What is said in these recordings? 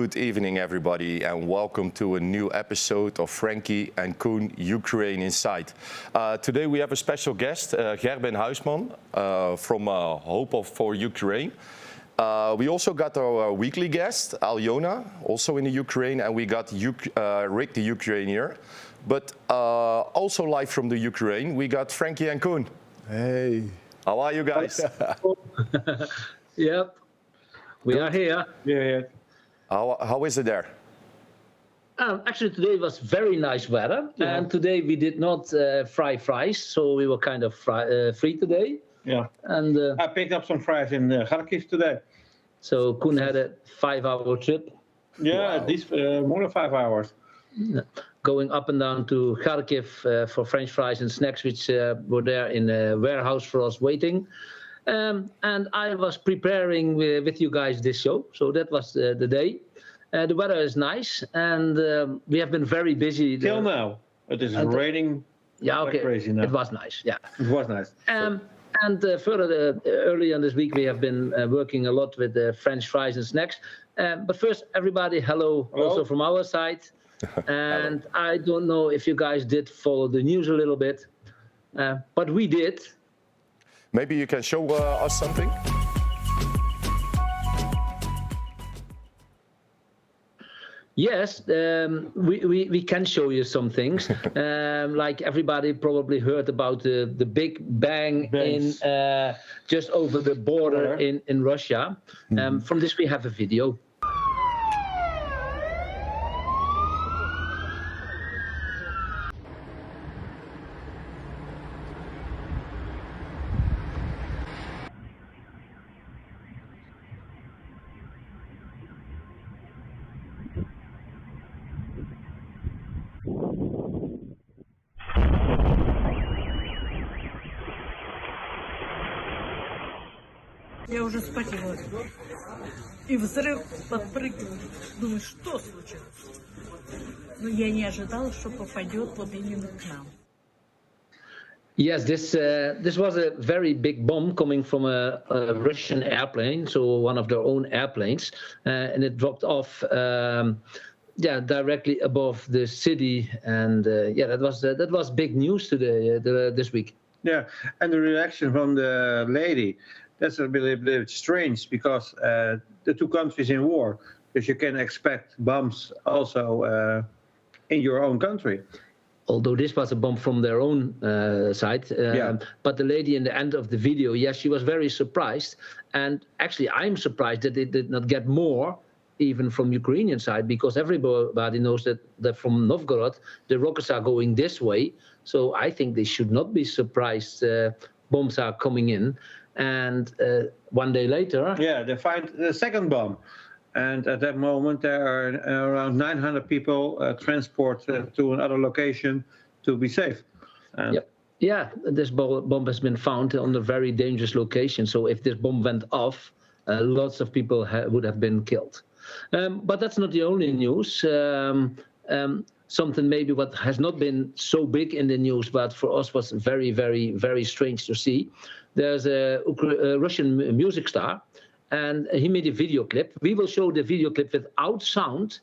Good evening, everybody, and welcome to a new episode of Franky and Coen, Ukraine Inside. Today we have a special guest, Gerben Huisman, from Hope for Ukraine. We also got our weekly guest, Aljona, also in the Ukraine, and we got Rick, the Ukrainian. But also live from the Ukraine, we got Franky and Coen. Hey. How are you guys? Yep, we are here. Yeah. How is it there? Actually, today was very nice weather, and today we did not fry fries, so we were kind of free today. Yeah. And I picked up some fries in Kharkiv today. So Koen had a 5-hour trip. Yeah, wow. At least more than 5 hours. Going up and down to Kharkiv for French fries and snacks, which were there in a warehouse for us waiting. And I was preparing with you guys this show, so that was the day. The weather is nice, and we have been very busy. Till now, it is raining. Yeah, okay. Like crazy now. It was nice. Yeah, it was nice. And further, earlier in this week, we have been working a lot with the French fries and snacks. But first, everybody, hello, also from our side. And I don't know if you guys did follow the news a little bit, but we did. Maybe you can show us something? Yes, we can show you some things. Like everybody probably heard about the big bang in just over the border in Russia. From this we have a video. Я уже спотела. И взрыв, подпрыгиваю. Думаю, что случилось? Но я не ожидала, что попадет вот именно к нам. Yes, this was a very big bomb coming from a Russian airplane, so one of their own airplanes, and it dropped off, directly above the city, and that was big news today, this week. Yeah, and the reaction from the lady. That's a bit strange because the two countries in war, because you can expect bombs also in your own country. Although this was a bomb from their own side, but the lady in the end of the video, yes, she was very surprised. And actually, I'm surprised that they did not get more, even from Ukrainian side, because everybody knows that from Novgorod, the rockets are going this way. So I think they should not be surprised bombs are coming in. And one day later... Yeah, they find the second bomb. And at that moment, there are around 900 people transported to another location to be safe. Yeah, this bomb has been found on a very dangerous location. So if this bomb went off, lots of people would have been killed. But that's not the only news. Something maybe what has not been so big in the news, but for us was very, very, very strange to see. There's a Russian music star, and he made a video clip. We will show the video clip without sound,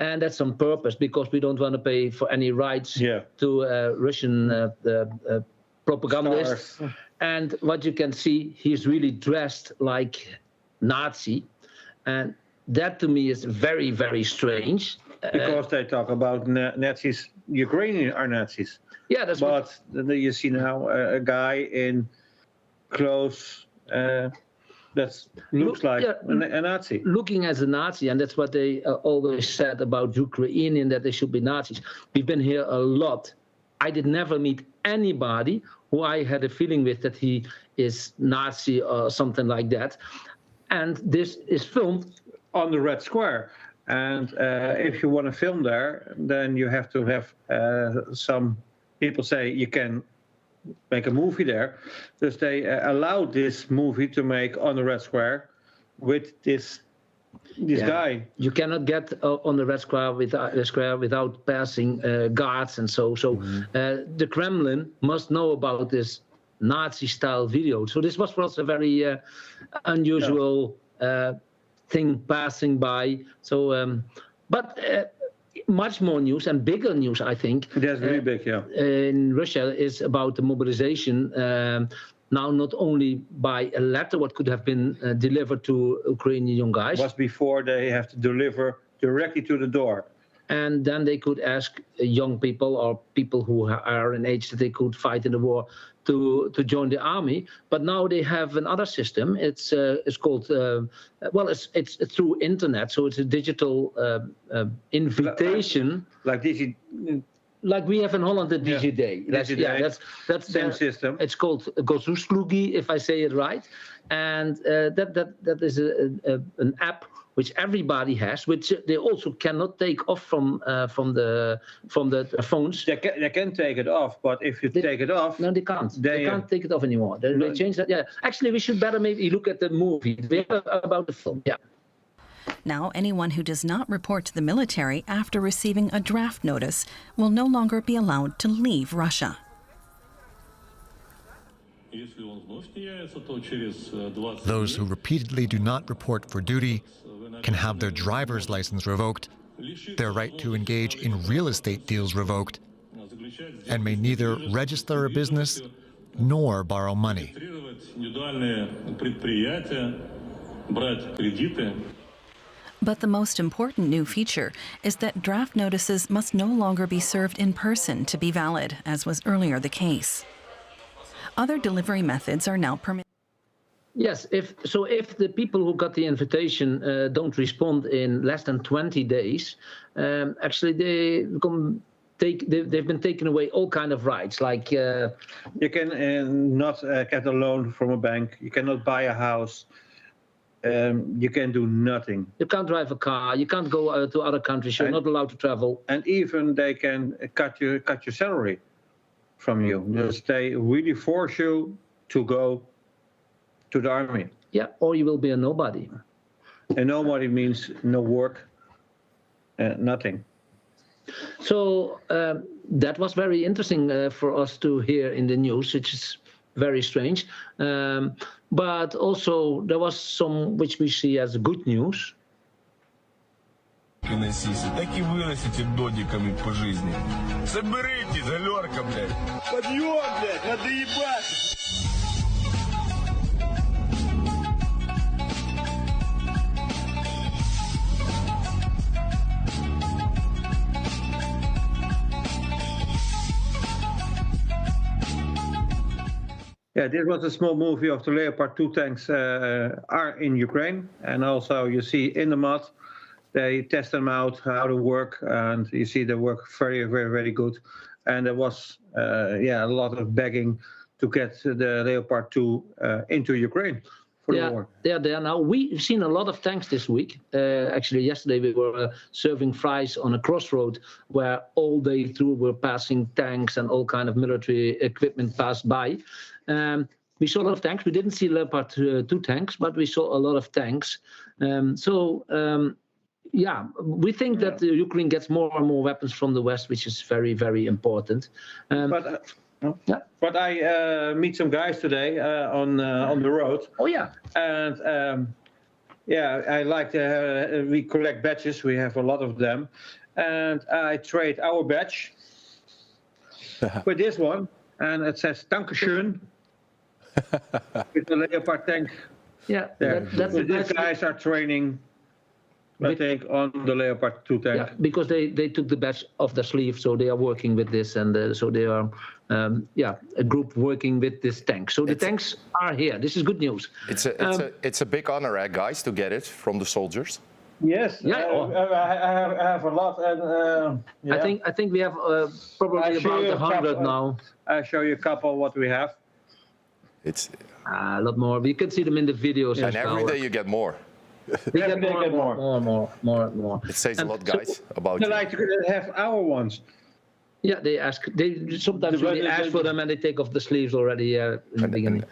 and that's on purpose because we don't want to pay for any rights to Russian propagandists. Stars. And what you can see, he's really dressed like Nazi, and that to me is very, very strange. Because they talk about Nazis, Ukrainian are Nazis. Yeah, that's but you see now a guy in clothes that looks like a Nazi. Looking as a Nazi, and that's what they always said about Ukrainian, that they should be Nazis. We've been here a lot. I did never meet anybody who I had a feeling with that he is Nazi or something like that. And this is filmed on the Red Square. And if you want to film there, then you have to have some people say you can make a movie there. Because they allowed this movie to make on the Red Square with this guy. You cannot get on the Red Square without passing guards and so. So the Kremlin must know about this Nazi-style video. So this was for us a very unusual thing passing by. So, but much more news and bigger news, I think. That's really big, yeah. In Russia is about the mobilization. Now, not only by a letter, what could have been delivered to Ukrainian young guys. Was before they have to deliver directly to the door. And then they could ask young people or people who are in age that they could fight in the war to join the army. But now they have another system. It's called it's through internet, so it's a digital invitation. Like this. Like we have in Holland the DG Day. That's same system. It's called Gozuslugi, if I say it right, and that is an app which everybody has, which they also cannot take off from the phones. They can take it off, but if you take it off, no, they can't. They can't take it off anymore. They changed that. Yeah, actually, we should better maybe look at the movie about the film. Yeah. Now, anyone who does not report to the military after receiving a draft notice will no longer be allowed to leave Russia. Those who repeatedly do not report for duty can have their driver's license revoked, their right to engage in real estate deals revoked, and may neither register a business nor borrow money. But the most important new feature is that draft notices must no longer be served in person to be valid, as was earlier the case. Other delivery methods are now permitted. Yes, if the people who got the invitation don't respond in less than 20 days, actually they've been taken away all kind of rights, like you can not get a loan from a bank, you cannot buy a house. You can do nothing. You can't drive a car. You can't go to other countries. You're not allowed to travel. And even they can cut your salary from you. Just they really force you to go to the army. Yeah, or you will be a nobody. And nobody means no work, nothing. So that was very interesting for us to hear in the news, which is very strange. But also there was some which we see as good news. Так и вырастите додиками по жизни. Соберитесь, галерка, блядь. Подъем, блядь, надо ебать. Yeah, this was a small movie of the Leopard 2 tanks are in Ukraine. And also you see in the mud, they test them out, how to work. And you see they work very, very, very good. And there was, a lot of begging to get the Leopard 2 into Ukraine for the war. Yeah, they are now. We've seen a lot of tanks this week. Actually, yesterday we were serving fries on a crossroad where all day through we're passing tanks and all kind of military equipment passed by. We saw a lot of tanks. We didn't see Leopard 2 tanks, but we saw a lot of tanks. We think that Ukraine gets more and more weapons from the West, which is very, very important. But I meet some guys today on the road. Oh yeah. And I like to. We collect badges. We have a lot of them, and I trade our badge with this one, and it says "Dankeschön" with the Leopard tank. Yeah, these guys are training. I think on the Leopard 2 tank. Yeah, because they took the badge off their sleeve, so they are working with this, and so they are a group working with this tank. So the tanks are here. This is good news. It's a big honor, guys, to get it from the soldiers. Yes, I have a lot, and I think we have probably about 100 now. I'll show you a couple what we have. It's a lot more. You can see them in the videos. And every day you get more. We get more. It says a lot, guys, about you. They like to have our ones. Yeah, they ask. They sometimes really ask for them, and they take off the sleeves already in the beginning.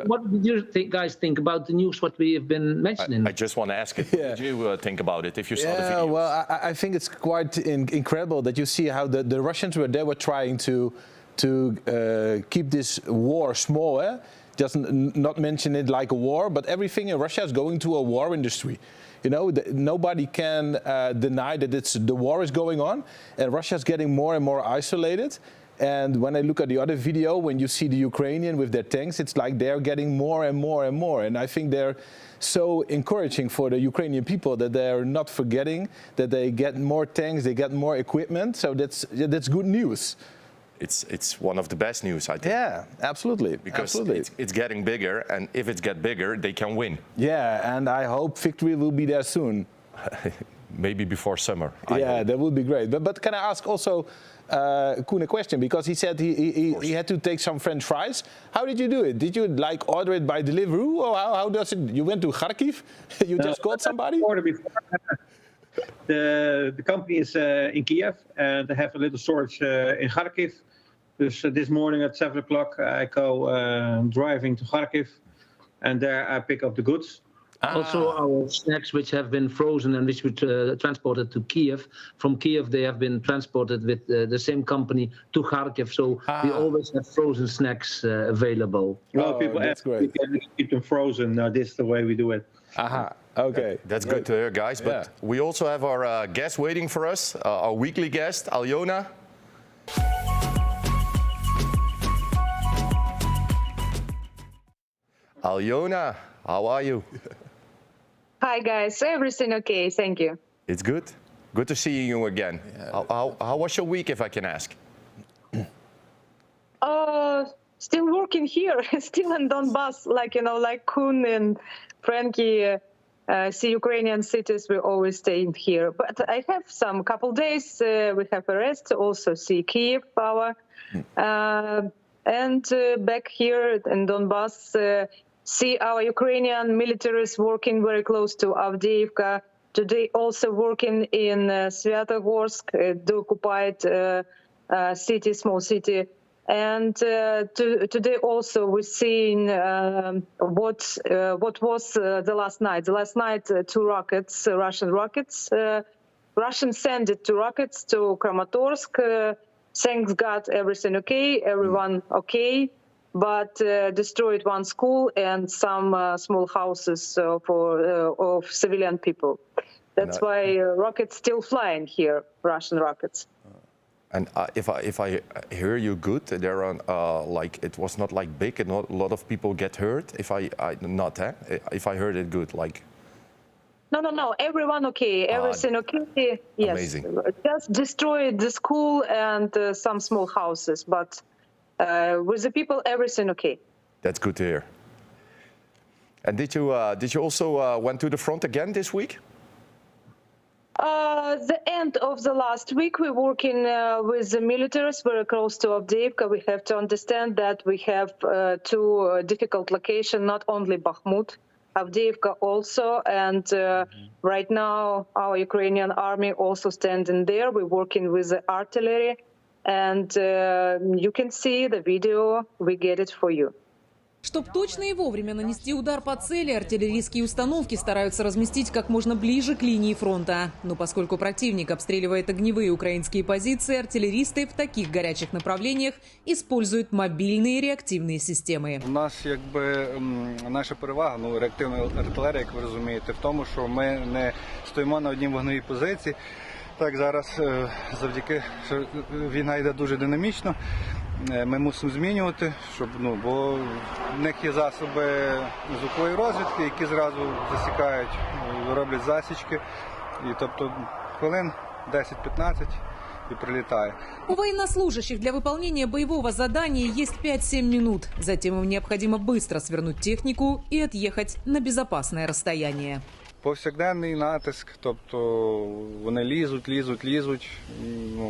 What did you guys think about the news? What we have been mentioning? I just want to ask it. What did you think about it? If you saw the video? Well, I think it's quite incredible that you see how the Russians were trying to keep this war small. just not mention it like a war, but everything in Russia is going to a war industry. You know, nobody can deny that the war is going on, and Russia is getting more and more isolated. And when I look at the other video, when you see the Ukrainian with their tanks, it's like they're getting more and more and more. And I think they're so encouraging for the Ukrainian people that they're not forgetting that they get more tanks, they get more equipment. So that's good news. It's one of the best news, I think. Yeah, absolutely. Because absolutely. It's getting bigger, and if it gets bigger, they can win. Yeah, and I hope victory will be there soon. Maybe before summer. Yeah, that would be great. But can I ask also Koen a question? Because he said he had to take some French fries. How did you do it? Did you like order it by Deliveroo, or how does it? You went to Kharkiv? You just called somebody? Order before. The company is in Kiev, and they have a little storage in Kharkiv. So this morning at 7 o'clock, I go driving to Kharkiv, and there I pick up the goods. Also, our snacks, which have been frozen and which we transported to Kiev. From Kiev, they have been transported with the same company to Kharkiv. So we always have frozen snacks available. A lot of people ask if we can keep them frozen. No, this is the way we do it. Aha. Okay. That's good to hear, guys. But we also have our guest waiting for us, our weekly guest, Aljona. Aljona, how are you? Hi guys, everything okay? Thank you. It's good. Good to see you again. Yeah. How was your week, if I can ask? Still working here, still in Donbass, like Koen and Franky. See Ukrainian cities, we always stay here. But I have some couple days, we have a rest, also see Kiev power. And back here in Donbass, see our Ukrainian militaries working very close to Avdiivka. Today also working in Svyatogorsk, the occupied city, small city. And today also we're seeing what was the last night. The last night, 2 rockets, Russian rockets. Russians sent it 2 rockets to Kramatorsk. Thanks God, everything okay, everyone okay. But destroyed 1 school and some small houses of civilian people. That's why rockets still flying here, Russian rockets. And if I hear you good, there are like it was not like big, and not a lot of people get hurt. If I heard it good, like. No. Everyone okay. Everything okay. Yes. Amazing. Just destroyed the school and some small houses, but. With the people, everything okay. That's good to hear. And did you also went to the front again this week? The end of the last week, we're working with the militaries very close to Avdiivka. We have to understand that we have 2 difficult locations, not only Bakhmut, Avdiivka also. And right now, our Ukrainian army also standing there. We're working with the artillery. And you can see the video, we get it for you. Чтобы точно и вовремя нанести удар по цели, артиллерийские установки стараются разместить как можно ближе к линии фронта. Но поскольку противник обстреливает огневые украинские позиции, артиллеристы в таких горячих направлениях используют мобильные реактивные системи. У нас наша перевага, реактивна артилерія, як ви розумієте, в тому, що ми не стоїмо на одній вогневій позиції. Так, зараз завдяки, що війна йде дуже динамічно, ми мусимо змінювати, щоб, бо в них є засоби звукової розвідки, які зразу засікають, роблять засічки, і тобто хвилин 10-15 и прилетает. У военнослужащих для выполнения боевого задания есть 5-7 минут. Затем им необходимо быстро свернуть технику и отъехать на безопасное расстояние. Повсякденний натиск, тобто вони лізуть,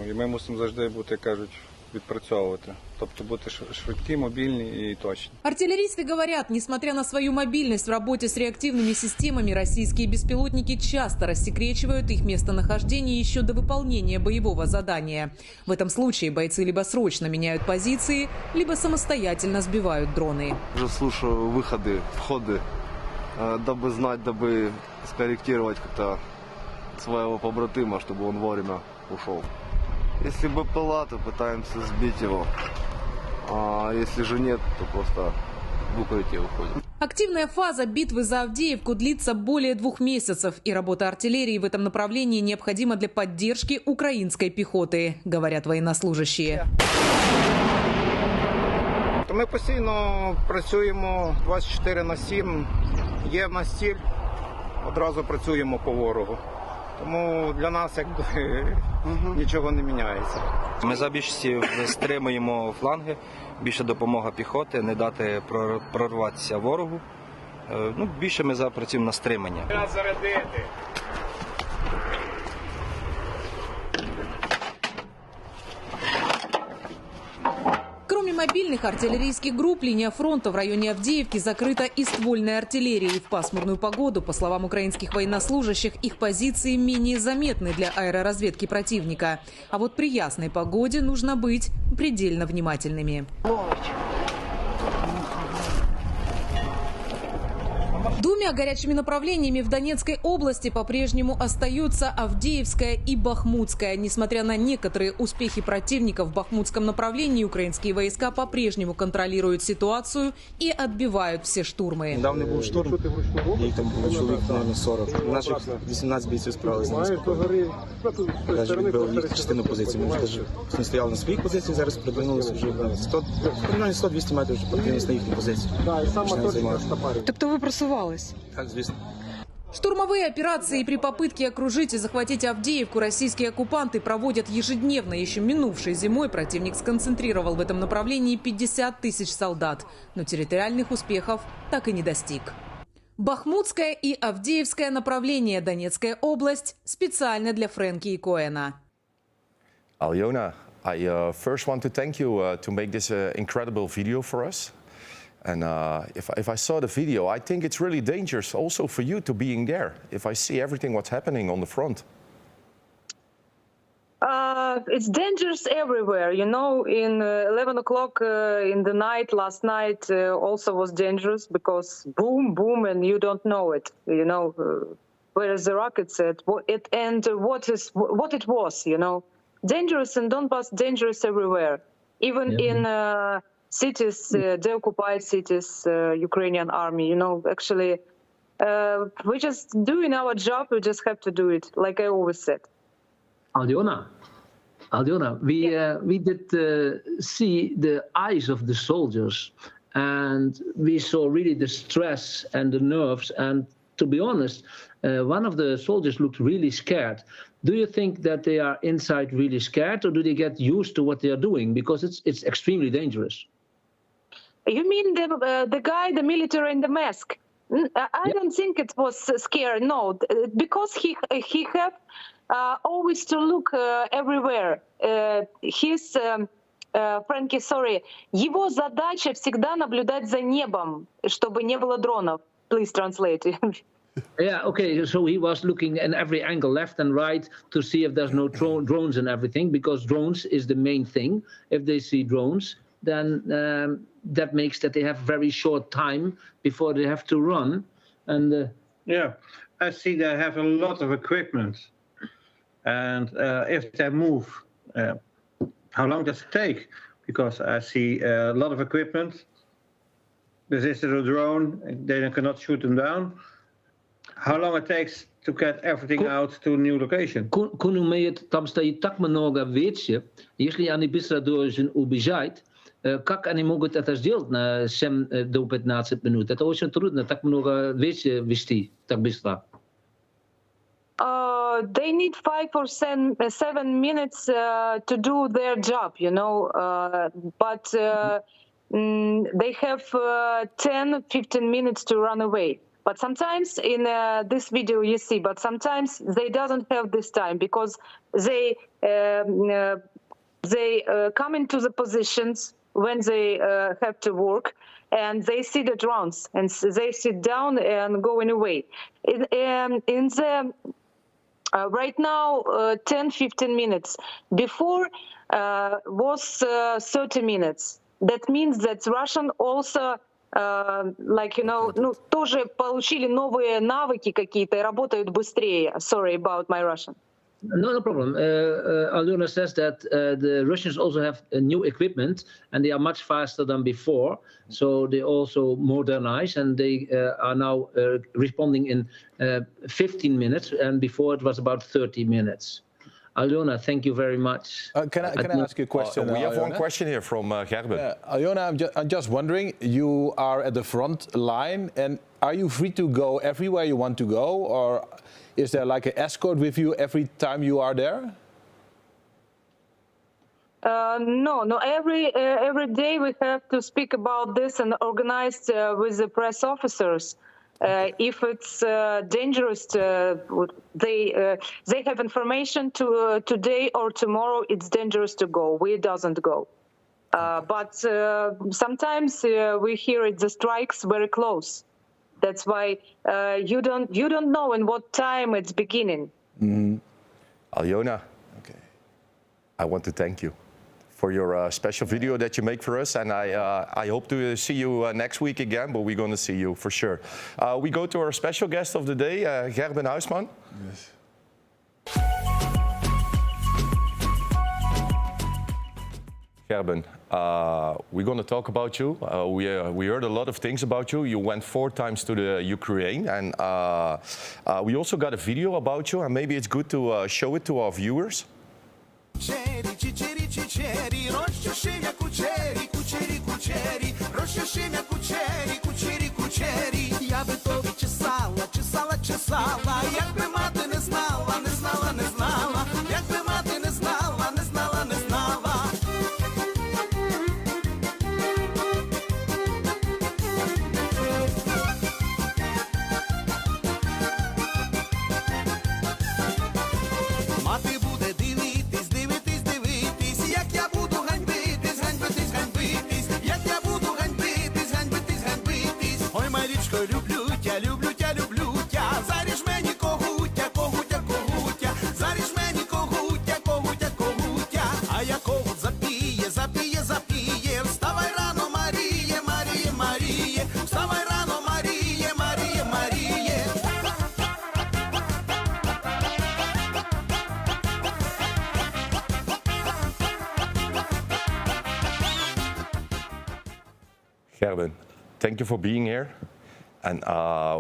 і ми мусимо завжди бути, кажуть, відпрацьовувати. Тобто бути швидкі, мобільні и точні. Артиллеристы говорят, несмотря на свою мобильность в работе с реактивными системами, российские беспилотники часто рассекречивают их местонахождение еще до выполнения боевого задания. В этом случае бойцы либо срочно меняют позиции, либо самостоятельно сбивают дроны. Уже слушаю выходы, входы, дабы знать, дабы скорректировать как-то своего побратима, чтобы он вовремя ушел. Если БПЛА, то пытаемся сбить его, а если же нет, то просто в укрытие уходят. Активная фаза битвы за Авдеевку длится более 2 месяцев, и работа артиллерии в этом направлении необходима для поддержки украинской пехоты, говорят военнослужащие. Ми постійно працюємо 24/7, є настіль, одразу працюємо по ворогу. Тому для нас нічого не міняється. Ми за більшості стримуємо фланги, більше допомога піхоти, не дати прорватися ворогу. Більше ми працюємо на стримання. Кроме мобильных артиллерийских групп, линия фронта в районе Авдеевки закрыта и ствольной артиллерией. В пасмурную погоду, по словам украинских военнослужащих, их позиции менее заметны для аэроразведки противника. А вот при ясной погоде нужно быть предельно внимательными. Двумя горячими направлениями в Донецкой области по-прежнему остаются Авдеевская и Бахмутская. Несмотря на некоторые успехи противника в Бахмутском направлении, украинские войска по-прежнему контролируют ситуацию и отбивают все штурмы. Недавно був штурм, їх там було чоловік, мабуть, 40. Наших 18 бійців справилися з ними. Навіть відбили їх частину позицій. Ми вже не стояли на своїх позиціях, зараз придвинулися вже 100-200 метрів, вже подивилися на їхні позиції. Тобто ви просувались? Так, звісно. Штурмовые операции при попытке окружить и захватить Авдеевку российские оккупанты проводят ежедневно. Еще минувшей зимой противник сконцентрировал в этом направлении 50 тысяч солдат, но территориальных успехов так и не достиг. Бахмутское и Авдеевское направление, Донецкая область, специально для Фрэнки и Коэна. Aljona, I first want to thank you to make this incredible video for us. And if I saw the video, I think it's really dangerous also for you to being there. If I see everything what's happening on the front. It's dangerous everywhere. You know, in 11 o'clock in the night, last night also was dangerous because boom, boom, and you don't know it. You know, where is the rockets at? What it was, you know. Dangerous in Donbass, dangerous everywhere. Even in cities, deoccupied cities, Ukrainian army, you know, actually, we're just doing our job. We just have to do it, like I always said. Aljona, we did see the eyes of the soldiers, and we saw really the stress and the nerves. And to be honest, one of the soldiers looked really scared. Do you think that they are inside really scared, or do they get used to what they are doing? Because it's extremely dangerous. You mean the guy, the military in the mask? I don't think it was scary. No, because he have always to look everywhere. Franky, sorry. Его задача всегда наблюдать за небом, чтобы не было дронов. Please translate. Yeah, okay, so he was looking in every angle, left and right, to see if there's no drones and everything, because drones is the main thing. If they see drones, then that makes that they have very short time before they have to run. And yeah, I see they have a lot of equipment. And if they move, how long does it take? Because I see a lot of equipment. This is a drone, they cannot shoot them down. How long it takes to get everything out to a new location? Kun umeет там стоит так много вещей, если они быстро должны убежать, как они могут это сделать на 7 до 15 минут? Это очень трудно, так много вещей вести так быстро. They need 5 or 7 minutes to do their job, you know, but they have 10-15 minutes to run away. But sometimes in this video you see, but sometimes they doesn't have this time because they come into the positions when they have to work, and they see the drones and they sit down and going away. Right now, 10-15 minutes. Before was 30 minutes. That means that Russian also, like, you know, ну, тоже получили новые навыки какие-то и работают быстрее. Sorry about my Russian. No problem. Alyona says that the Russians also have new equipment and they are much faster than before. So they also modernize and they are now responding in 15 minutes. And before it was about 30 minutes. Alyona, thank you very much. Can I ask you a question? We have Alyona? one question here from Gerben. Alyona, I'm just wondering, you are at the front line, and are you free to go everywhere you want to go, or is there like an escort with you every time you are there? No. Every day we have to speak about this and organize with the press officers. If it's dangerous, they have information today or tomorrow. It's dangerous to go. We doesn't go. But sometimes we hear the strikes very close. That's why you don't know in what time it's beginning. Mm-hmm. Alyona, I want to thank you for your special video that you make for us, and I hope to see you next week again, but we're going to see you for sure. We go to our special guest of the day, Gerben Huisman. Yes. Gerben, we're going to talk about you. We heard a lot of things about you. You went 4 times to the Ukraine, and we also got a video about you, and maybe it's good to show it to our viewers. Gerben, thank you for being here. And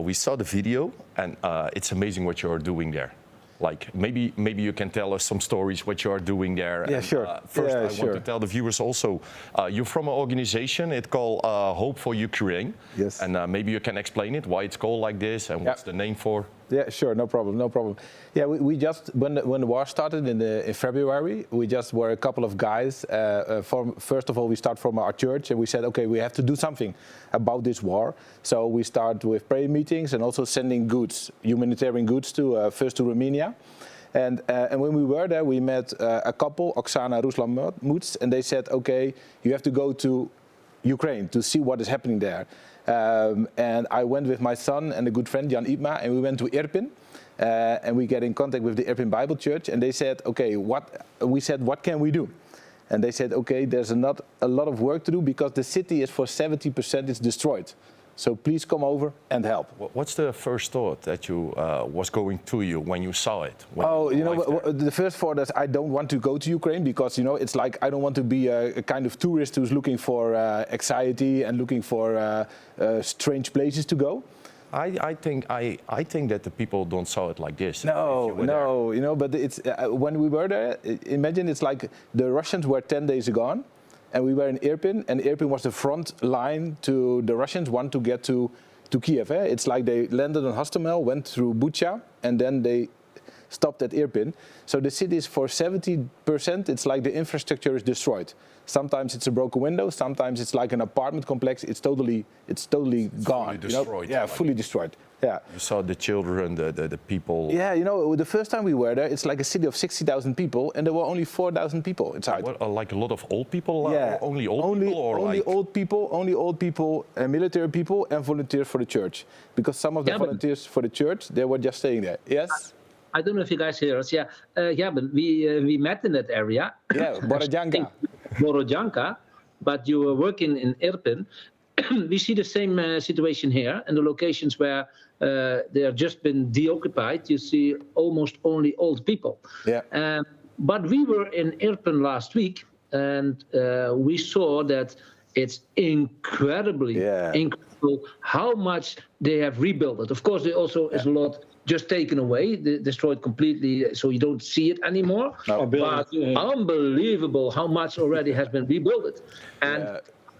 we saw the video, and it's amazing what you're doing there. Like maybe you can tell us some stories what you are doing there. Yeah, and, sure. First, Yeah, I sure. want to tell the viewers also, you're from an organization. It's called Hope for Ukraine. Yes. And maybe you can explain it, why it's called like this, and what's the name for? Yeah, sure, no problem. Yeah, we just when the war started in February, we just were a couple of guys. First of all, we start from our church, and we said, okay, we have to do something about this war. So we start with prayer meetings and also sending goods, humanitarian goods to first to Romania. And when we were there, we met a couple, Oksana, Ruslan Muts, and they said, okay, you have to go to Ukraine to see what is happening there. And I went with my son and a good friend, Jan Ipma, and we went to Irpin. And we get in contact with the Irpin Bible Church, and they said, okay, what can we do? And they said, okay, there's not a lot of work to do because the city is for 70% is destroyed. So please come over and help. What's the first thought that you was going to you when you saw it? The first thought is I don't want to go to Ukraine because it's like I don't want to be a kind of tourist who's looking for anxiety and looking for strange places to go. I think that the people don't saw it like this. No, but it's when we were there. Imagine it's like the Russians were 10 days gone. And we were in Irpin, and Irpin was the front line to the Russians want to get to Kiev. It's like they landed on Hostomel, went through Bucha, and then they stopped at Irpin. So the city is for 70%, it's like the infrastructure is destroyed. Sometimes it's a broken window, sometimes it's like an apartment complex, it's totally gone. Fully destroyed. Yeah, fully destroyed. Yeah. You saw the children, the people. Yeah, the first time we were there, it's like a city of 60,000 people, and there were only 4,000 people inside. Like a lot of old people? Yeah. Only old people? Or only old people, and military people, and volunteers for the church. Because some of the volunteers for the church, they were just staying there. Yes? I don't know if you guys hear us. Yeah, but we met in that area. Yeah, Borodyanka. Borodyanka, but you were working in Irpin. we see the same situation here in the locations where they have just been deoccupied. You see almost only old people. Yeah. But we were in Irpen last week, and we saw that it's incredibly incredible how much they have rebuilt it. Of course, there also is a lot just taken away, destroyed completely, so you don't see it anymore. No. But unbelievable how much already has been rebuilt. And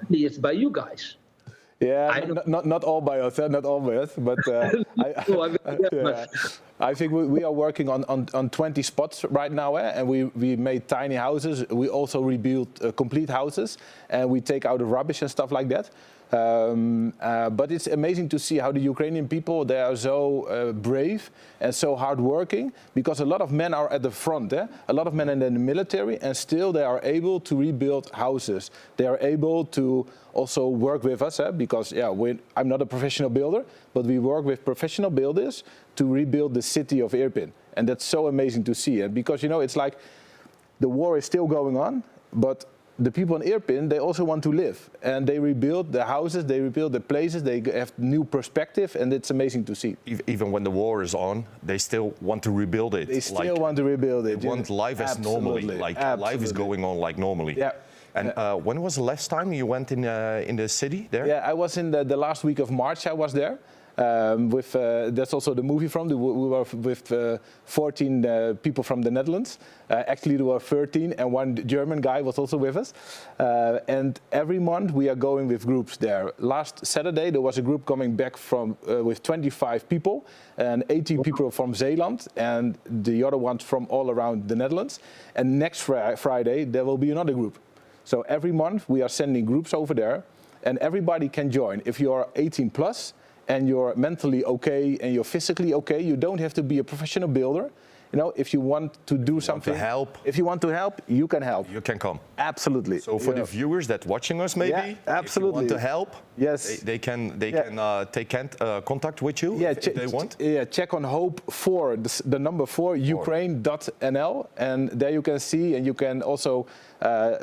it's by you guys. Yeah, not all by us, not all by us, but I think we are working on 20 spots right now, and we made tiny houses. We also rebuilt complete houses, and we take out the rubbish and stuff like that. But it's amazing to see how the Ukrainian people, they are so brave and so hardworking, because a lot of men are at the front, a lot of men in the military, and still they are able to rebuild houses. They are able to also work with us, because I'm not a professional builder, but we work with professional builders to rebuild the city of Irpin. And that's so amazing to see. And because, it's like the war is still going on, but the people in Irpin, they also want to live, and they rebuild the houses, they rebuild the places, they have new perspective, and it's amazing to see. Even when the war is on, they still want to rebuild it. They still want to rebuild it. They want life as normally, life is going on like normally. Yeah. And when was the last time you went in the city there? Yeah, I was in the last week of March. I was there. That's also the movie from. We were with 14 people from the Netherlands. Actually, there were 13, and one German guy was also with us. And every month we are going with groups there. Last Saturday there was a group coming back from with 25 people, and 18 people from Zeeland, and the other ones from all around the Netherlands. And next Friday there will be another group. So every month we are sending groups over there, and everybody can join. If you are 18 plus. And you're mentally okay and you're physically okay, you don't have to be a professional builder. If you want to do something, if you want to help, you can help. You can come. Absolutely. So for the viewers that watching us, maybe, absolutely, if you want to help, yes, they can take contact with you if they want. Check on Hope 4, the number 4, Ukraine.nl, and there you can see, and you can also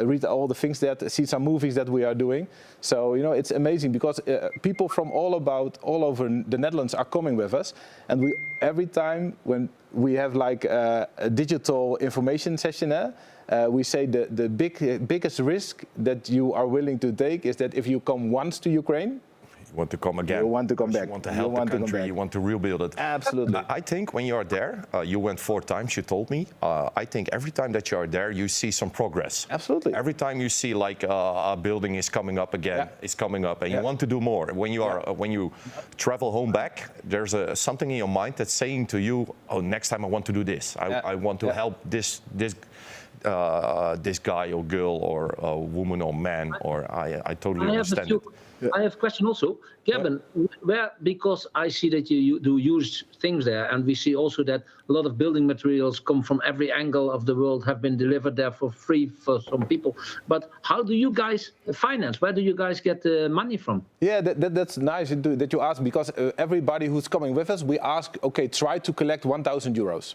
read all the things see some movies that we are doing. So it's amazing, because people from all over the Netherlands are coming with us, and every time when we have like a digital information session, we say the biggest risk that you are willing to take is that if you come once to Ukraine, you want to come again. You want to come back. You want to help the country. You want to rebuild it. Absolutely. I think when you are there, you went 4 times, you told me. I think every time that you are there, you see some progress. Absolutely. Every time you see like a building is coming up again, it's coming up, and you want to do more. When you are when you travel home back, there's something in your mind that's saying to you, "Oh, next time I want to do this. I want to help this guy or girl or woman or man." Or I totally understand it. I have a question also. Gerben, because I see that you do use things there, and we see also that a lot of building materials come from every angle of the world, have been delivered there for free for some people. But how do you guys finance? Where do you guys get the money from? Yeah, that's nice that you ask, because everybody who's coming with us, we ask, okay, try to collect 1,000 euros.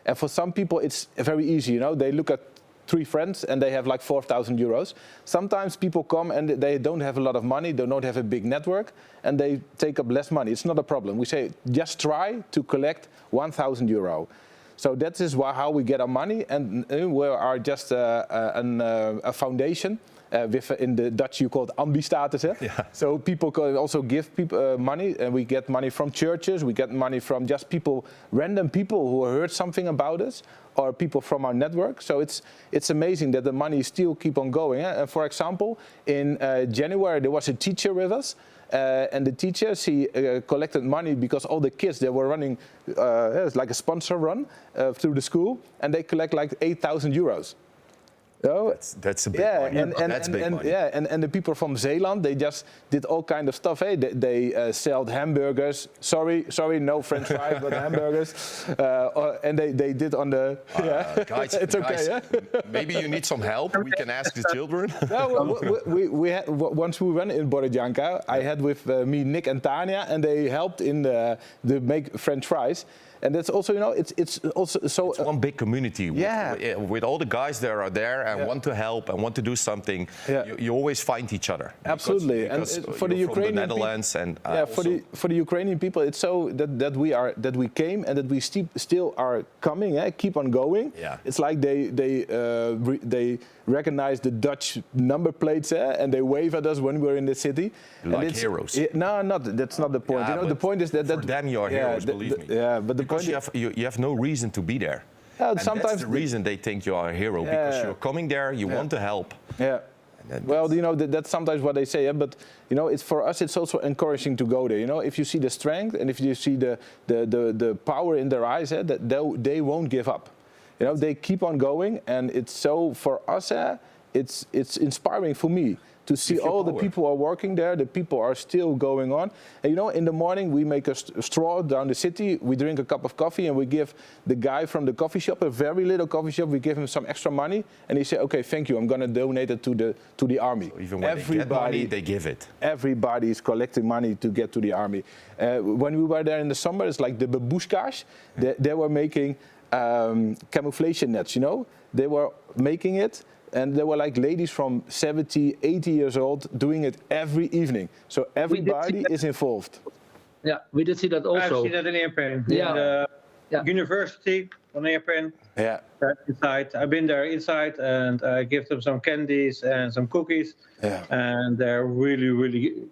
And for some people, it's very easy, they look at 3 friends and they have like 4,000 euros. Sometimes people come and they don't have a lot of money, they don't have a big network, and they take up less money. It's not a problem. We say, just try to collect 1,000 euro. So that is how we get our money, and we are just a foundation. In the Dutch you call it ambi-status. So people can also give people money, and we get money from churches, we get money from just random people who heard something about us, or people from our network. So it's amazing that the money still keep on going. And for example, in January there was a teacher with us, and the teacher, she collected money because all the kids, they were running, it's like a sponsor run through the school, and they collect like 8,000 euros. That's a big money. That's big money. And the people from Zeeland, they just did all kind of stuff. They sold hamburgers. Sorry, no French fries, but hamburgers. And they did on the. Guys, it's okay. Guys, maybe you need some help. We can ask the children. we had once we went in Borodjanka. I had with me Nick and Tanya, and they helped in the make French fries. And that's also, it's also so... It's one big community. With all the guys that are there and want to help and want to do something, you always find each other. Absolutely. Because and for the Ukrainian from the Netherlands and for the Ukrainian people, it's so that we came and that we still are coming, keep on going. Yeah. It's like they recognize the Dutch number plates and they wave at us when we're in the city. Like heroes. That's not the point. Yeah, the point is that for them you are heroes, believe me. Yeah, but the because point you have no reason to be there. Yeah, and sometimes that's the reason they think you are a hero, because you're coming there, you want to help. Yeah. Well, that's sometimes what they say, but it's for us. It's also encouraging to go there. If you see the strength and if you see the power in their eyes, that they won't give up. They keep on going, and it's so for us. It's inspiring for me to see all the people are working there. The people are still going on. And in the morning we make a stroll down the city. We drink a cup of coffee and we give the guy from the coffee shop, a very little coffee shop, we give him some extra money, and he said, "Okay, thank you. I'm going to donate it to the army." So even when they get money, they give it. Everybody is collecting money to get to the army. When we were there in the summer, it's like the babushkas. They were making camouflage nets. They were making it. And there were like ladies from 70, 80 years old doing it every evening. So everybody is involved. Yeah, we did see that also. I've seen that in Airpin. Yeah. In the university on Airpin. Yeah. Inside. I've been there inside and I give them some candies and some cookies. Yeah. And they're really, really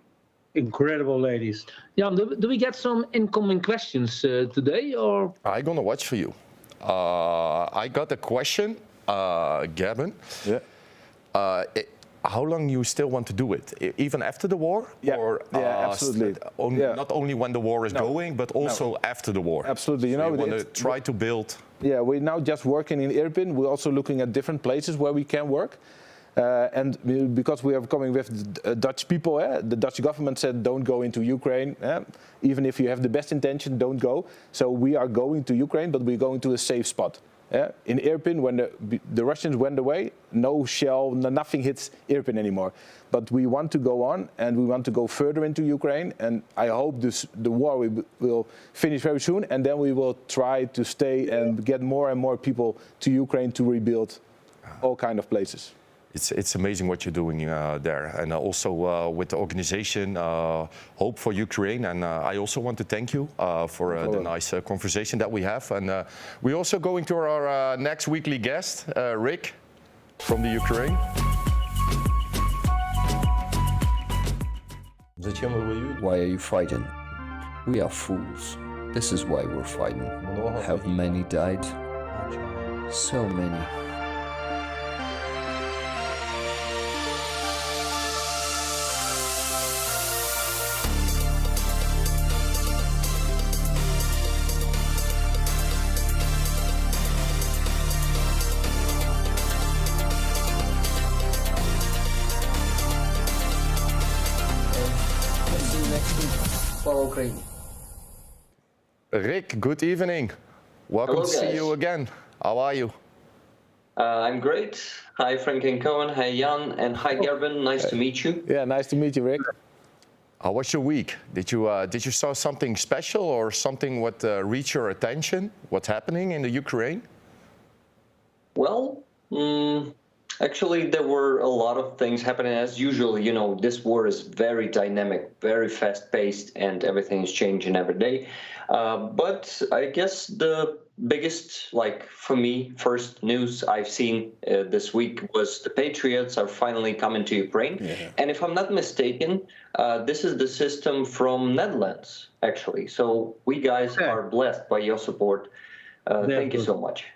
incredible ladies. Jan, do we get some incoming questions today, or? I'm gonna watch for you. I got a question. Gerben, how long you still want to do it? Even after the war? Or, absolutely. Not only when the war is going, but also after the war. Absolutely. So you want to try to build... Yeah, we're now just working in Irpin. We're also looking at different places where we can work. And because we are coming with Dutch people, the Dutch government said don't go into Ukraine. Even if you have the best intention, don't go. So we are going to Ukraine, but we're going to a safe spot. In Irpin, when the Russians went away, no shell, nothing hits Irpin anymore. But we want to go on, and we want to go further into Ukraine. And I hope the war will finish very soon, and then we will try to stay and get more and more people to Ukraine to rebuild all kind of places. It's amazing what you're doing there, and also with the organization Hope for Ukraine. And I also want to thank you for the nice conversation that we have. And we're also going to our next weekly guest, Rick from the Ukraine. Why are you fighting? We are fools. This is why we're fighting. Have many died? So many. Rick, good evening. Welcome Hello, to see you again. How are you? I'm great. Hi, Franky and Coen. Hi, Jan. And hi, Gerben. Nice to meet you. Yeah, nice to meet you, Rick. How was your week? Did you saw something special or something what reached your attention? What's happening in the Ukraine? Well, actually, there were a lot of things happening as usual. You know, this war is very dynamic, very fast-paced, and everything is changing every day. But I guess the biggest, for me, first news I've seen this week was the Patriots are finally coming to Ukraine. Yeah. And if I'm not mistaken, this is the system from Netherlands, actually. So we guys are blessed by your support. Thank you so much.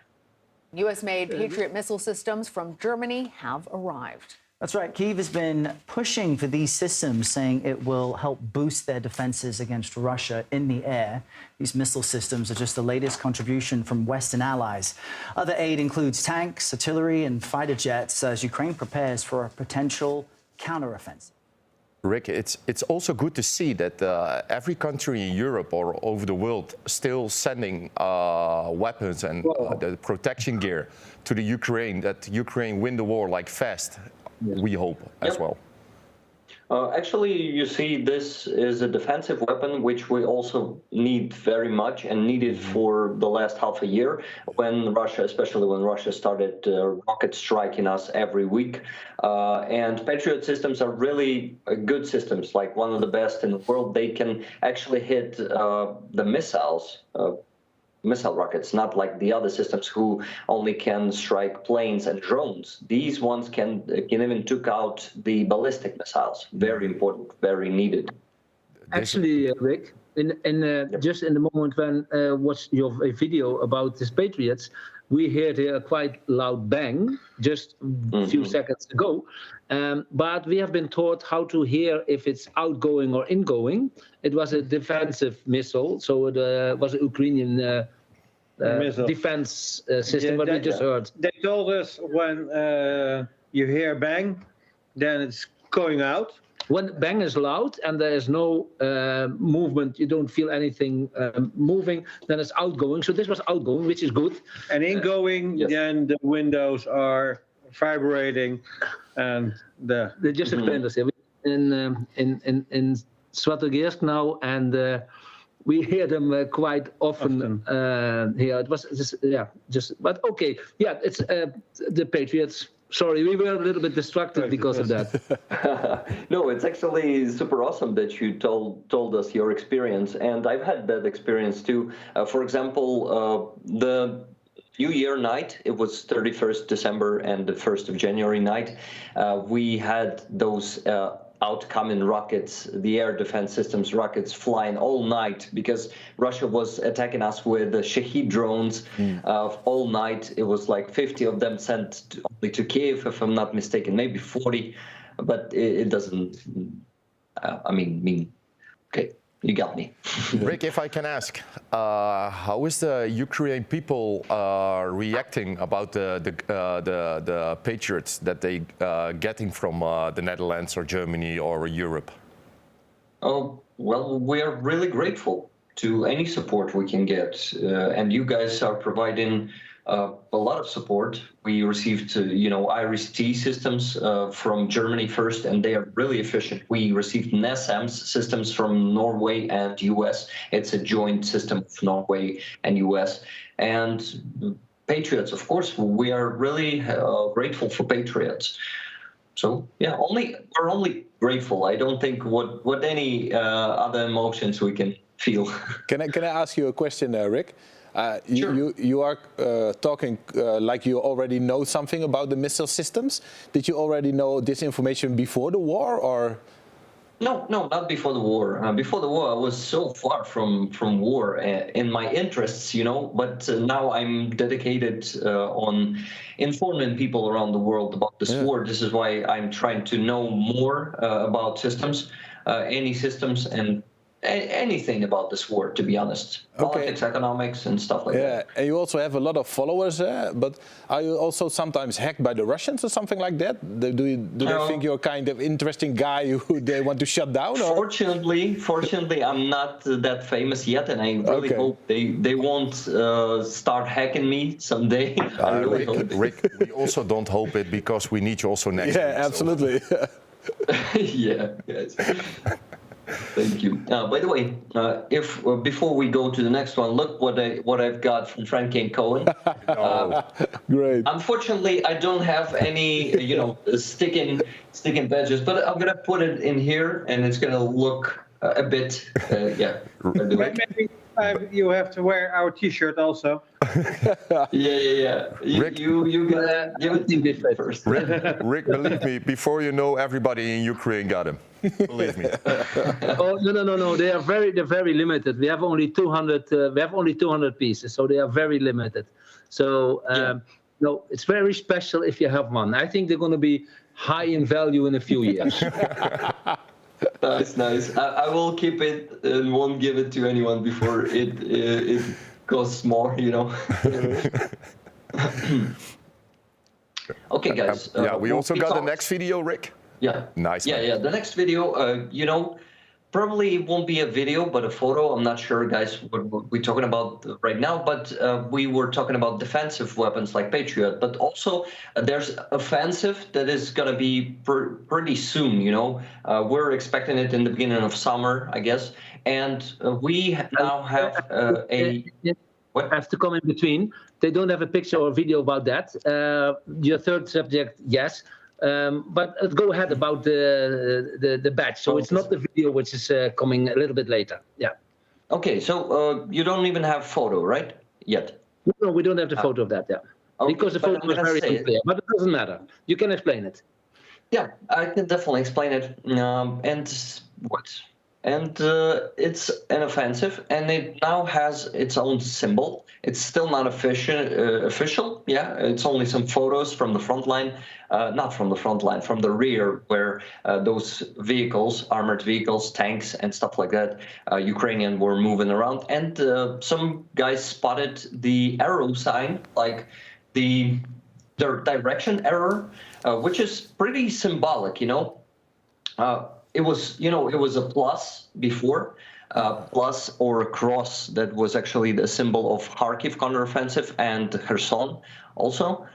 U.S.-made Patriot missile systems from Germany have arrived. That's right. Kyiv has been pushing for these systems, saying it will help boost their defenses against Russia in the air. These missile systems are just the latest contribution from Western allies. Other aid includes tanks, artillery, and fighter jets as Ukraine prepares for a potential counteroffensive. Rick, it's also good to see that every country in Europe or over the world still sending weapons and the protection gear to the Ukraine, that Ukraine win the war fast. We hope as well. Actually, you see, this is a defensive weapon, which we also need very much and needed for the last half a year when Russia, especially when Russia started rocket striking us every week. And Patriot systems are really good systems, like one of the best in the world. They can actually hit the missile rockets, not like the other systems who only can strike planes and drones. These ones can even took out the ballistic missiles. Very important, very needed. Actually, Rick, just in the moment when watched your video about these Patriots, we heard a quite loud bang just a few seconds ago. But we have been taught how to hear if it's outgoing or ingoing. It was a defensive missile, so it was an Ukrainian defense system, but we just heard. They told us when you hear bang, then it's going out. When bang is loud and there is no movement, you don't feel anything moving, then it's outgoing. So this was outgoing, which is good. And ingoing, then the windows are vibrating, and they just explained us here in Svatogirsk now, and we hear them quite often here. It was but okay, it's the Patriots. Sorry, we were a little bit distracted because of that. No, it's actually super awesome that you told us your experience, and I've had that experience too. For example, the New Year night, it was 31st December and the 1st of January night, we had those outcoming rockets, the air defense systems rockets, flying all night because Russia was attacking us with Shahed drones all night. It was like 50 of them sent only to Kiev, if I'm not mistaken, maybe 40, but it doesn't, okay. You got me. Rick, if I can ask, how is the Ukrainian people reacting about the Patriots that they getting from the Netherlands or Germany or Europe? Oh, well, we are really grateful to any support we can get, and you guys are providing a lot of support. We received, Iris-T systems from Germany first, and they are really efficient. We received NASAMS systems from Norway and US. It's a joint system of Norway and US. And Patriots, of course, we are really grateful for Patriots. So yeah, we're only grateful. I don't think what any other emotions we can feel. Can I ask you a question, Rick? Sure. You are talking like you already know something about the missile systems. Did you already know this information before the war, or? No, not before the war. Before the war, I was so far from war in my interests, but now I'm dedicated on informing people around the world about this war. This is why I'm trying to know more about systems, any systems, and anything about this war, to be honest. Politics, economics, and stuff like that. Yeah, and you also have a lot of followers, but are you also sometimes hacked by the Russians or something like that? Do they think you're kind of interesting guy who they want to shut down? Or? Fortunately, I'm not that famous yet, and I really hope they won't start hacking me someday. I really hope. Rick, we also don't hope it because we need you also next week. Yeah, absolutely. So. Yeah. Yes. Thank you. By the way, before we go to the next one, look what I've got from Franky and Coen. Great. Unfortunately, I don't have any, sticking badges, but I'm gonna put it in here, and it's gonna look a bit, Maybe you have to wear our T-shirt also. Yeah. Rick, you gotta give it to me first. Rick, believe me, before you know, everybody in Ukraine got him. Believe me. Oh no! They're very limited. We have only 200. We have only 200 pieces, so they are very limited. So no, it's very special if you have one. I think they're going to be high in value in a few years. Nice. I will keep it and won't give it to anyone before it costs more. Okay, guys. We also got the next video, Rick. Yeah. Nice. Yeah. The next video, Probably won't be a video, but a photo. I'm not sure, guys, what we're talking about right now, but we were talking about defensive weapons like Patriot, but also there's offensive that is going to be pretty soon, you know. We're expecting it in the beginning of summer, I guess, and we now have What? I have to come in between. They don't have a picture or video about that. Your third subject, yes. But go ahead about the badge. So it's not the video which is coming a little bit later. Yeah. Okay, so you don't even have photo, right? Yet. No, we don't have the photo of that. Yeah. Okay, because the photo was very unclear. But it doesn't matter. You can explain it. Yeah, I can definitely explain it. And it's an offensive, and it now has its own symbol. It's still not official. Yeah, it's only some photos from the front line, not from the front line, from the rear, where those vehicles, armored vehicles, tanks, and stuff like that, Ukrainian were moving around, and some guys spotted the arrow sign, like the direction arrow, which is pretty symbolic, you know. It was, you know, it was a plus before, plus or a cross that was actually the symbol of Kharkiv counteroffensive and Kherson also.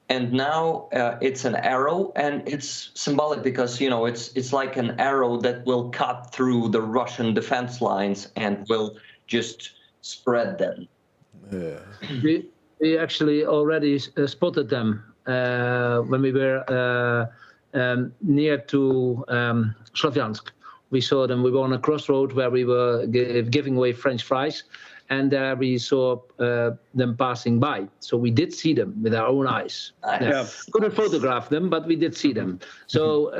And now it's an arrow, and it's symbolic because, you know, it's like an arrow that will cut through the Russian defense lines and will just spread them. Yeah. We actually already spotted them when we were near to Slavyansk. We saw them. We were on a crossroad where we were giving away French fries, and there we saw them passing by. So we did see them with our own eyes. Yeah. Couldn't photograph them, but we did see them. So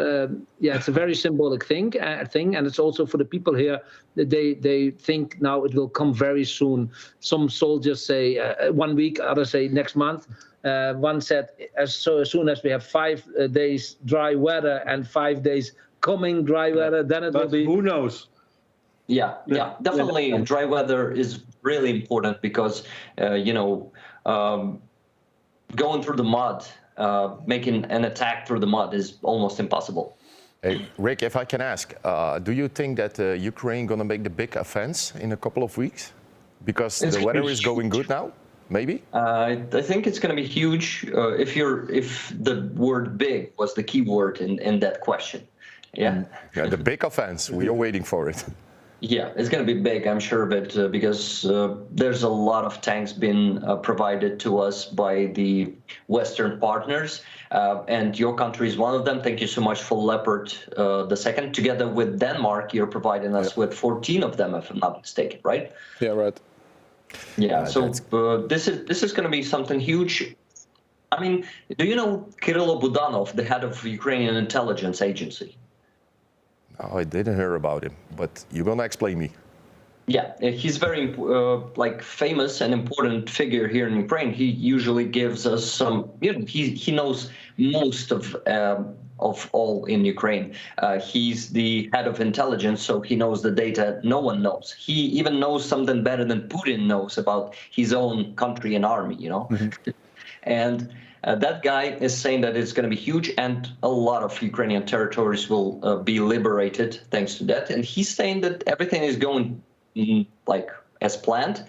yeah, it's a very symbolic thing, and it's also for the people here. They think now it will come very soon. Some soldiers say 1 week, others say next month. One said as soon as we have 5 days dry weather and 5 days coming dry weather, then it will be. Who knows? Yeah, definitely. Dry weather is really important because, you know, going through the mud, making an attack through the mud is almost impossible. Hey, Rick, if I can ask, do you think that Ukraine going to make the big offense in a couple of weeks? Because the weather is going good now? Maybe? I think it's going to be huge if the word big was the key word in that question. Yeah. Yeah, the big offense. We are waiting for it. Yeah, it's going to be big, I'm sure of it, because there's a lot of tanks been provided to us by the Western partners, and your country is one of them. Thank you so much for Leopard the second. Together with Denmark, you're providing us with 14 of them, if I'm not mistaken, right? Yeah, right. Yeah, so this is going to be something huge. I mean, do you know Kirill Budanov, the head of Ukrainian intelligence agency? Oh, I didn't hear about him, but you're going to explain me. Yeah, he's very famous and important figure here in Ukraine. He usually gives us some, you know, he knows most of all in Ukraine. He's the head of intelligence, so he knows the data no one knows. He even knows something better than Putin knows about his own country and army, you know. Mm-hmm. And that guy is saying that it's going to be huge, and a lot of Ukrainian territories will be liberated thanks to that. And he's saying that everything is going like as planned,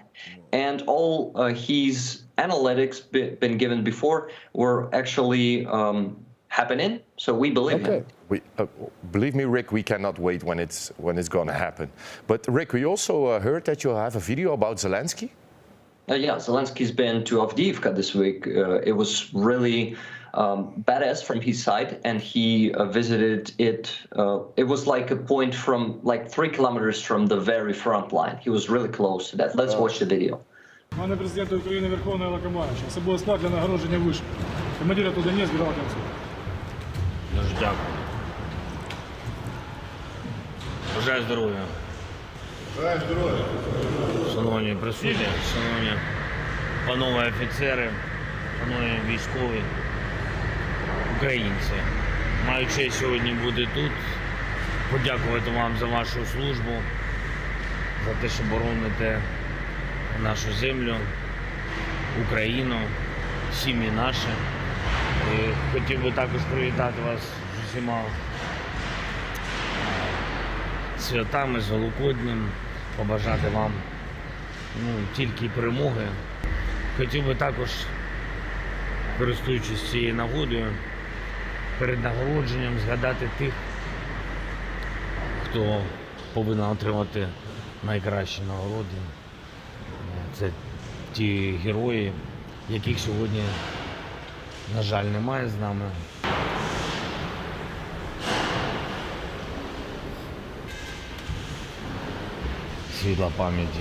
and all his analytics been given before were actually happening. So we believe him. We, believe me, Rick, we cannot wait when it's going to happen. But Rick, we also heard that you have a video about Zelensky. Yeah, Zelensky's been to Avdiivka this week. It was really badass from his side, and he visited it. It was like a point from like 3 kilometers from the very front line. He was really close to that. Let's watch the video. Пане президент України Верховний Лакомарович, особливо склад для нагородження виш. Командира туди не збирав концу. Дуже дякую. Бажаю здоров'я. Бажаю здоров'я. Шановні присутні, шановні панове офіцери, шановні військові, українці. Маю честь сьогодні бути тут, подякувати вам за вашу службу, за те, що бороните нашу землю, Україну, сім'ї наші. І хотів би також привітати вас з усіма святами, з Великоднем, побажати вам тільки перемоги. Хотів би також, користуючись цією нагодою, перед нагородженням згадати тих, хто повинен отримати найкращі нагороди. Це ті герої, яких сьогодні, на жаль, немає з нами. Світла пам'яті.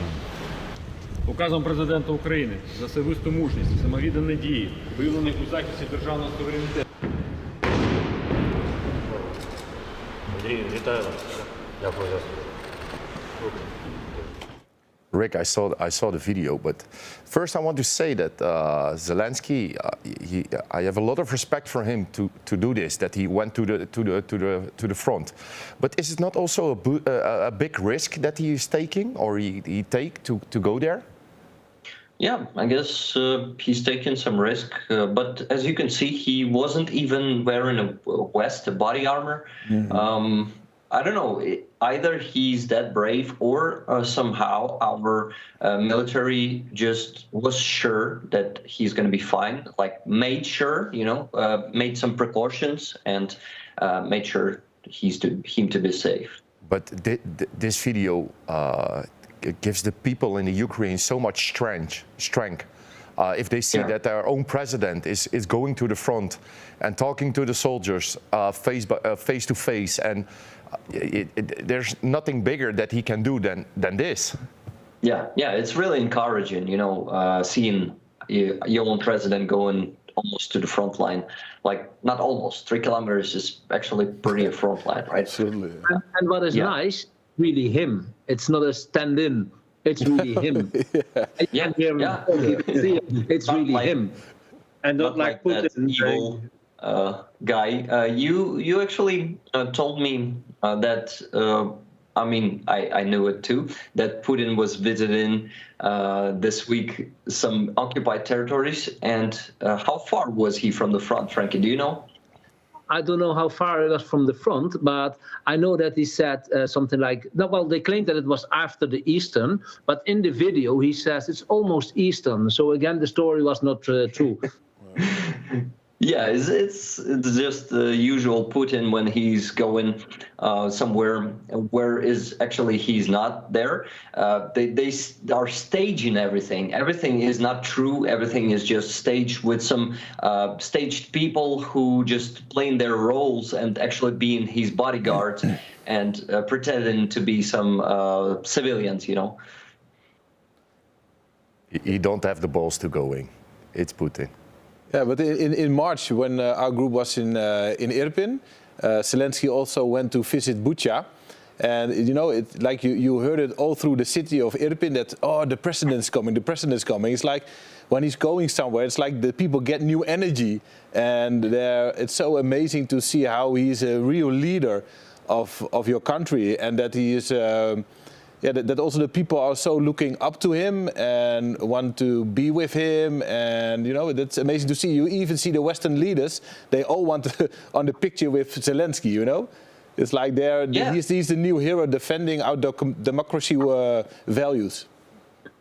Указом Президента України за особисту мужність, самовіддані дії, виявлені у захисті державного суверенітету. Андрій, вітаю вас. Дякую за Rick, I saw the video, but first I want to say that Zelensky, I have a lot of respect for him to do this. That he went to the front, but is it not also a big risk that he is taking, or he take to go there? Yeah, I guess he's taken some risk, but as you can see, he wasn't even wearing a body armor. Mm-hmm. I don't know, either he's that brave or somehow our military just was sure that he's going to be fine, like made sure, made some precautions and made sure him to be safe. But this video gives the people in the Ukraine so much strength. If they see that their own president is going to the front and talking to the soldiers face to face, and there's nothing bigger that he can do than this. Yeah, it's really encouraging, seeing your own president going almost to the front line. Like, not almost, 3 kilometers is actually pretty a front line, right? Absolutely. And what is nice, really him. It's not a stand-in. It's really him. It's really him. And not like that evil guy. You actually told me that, I knew it too, that Putin was visiting this week some occupied territories. And how far was he from the front, Frankie? Do you know? I don't know how far it was from the front, but I know that he said something like, they claimed that it was after the Eastern, but in the video he says it's almost Eastern. So again, the story was not true. Yeah, it's just the usual Putin when he's going somewhere where is actually he's not there. They are staging everything. Everything is not true. Everything is just staged with some staged people who just playing their roles and actually being his bodyguards and pretending to be some civilians, He don't have the balls to going. It's Putin. Yeah, but in March, when our group was in Irpin, Zelensky also went to visit Bucha. And, like you heard it all through the city of Irpin that, the president's coming. It's like when he's going somewhere, it's like the people get new energy. And it's so amazing to see how he's a real leader of your country, and that he is... that also the people are so looking up to him and want to be with him, and that's amazing to see. You even see the Western leaders; they all want to, on the picture with Zelensky. It's like he's the new hero defending our democracy values.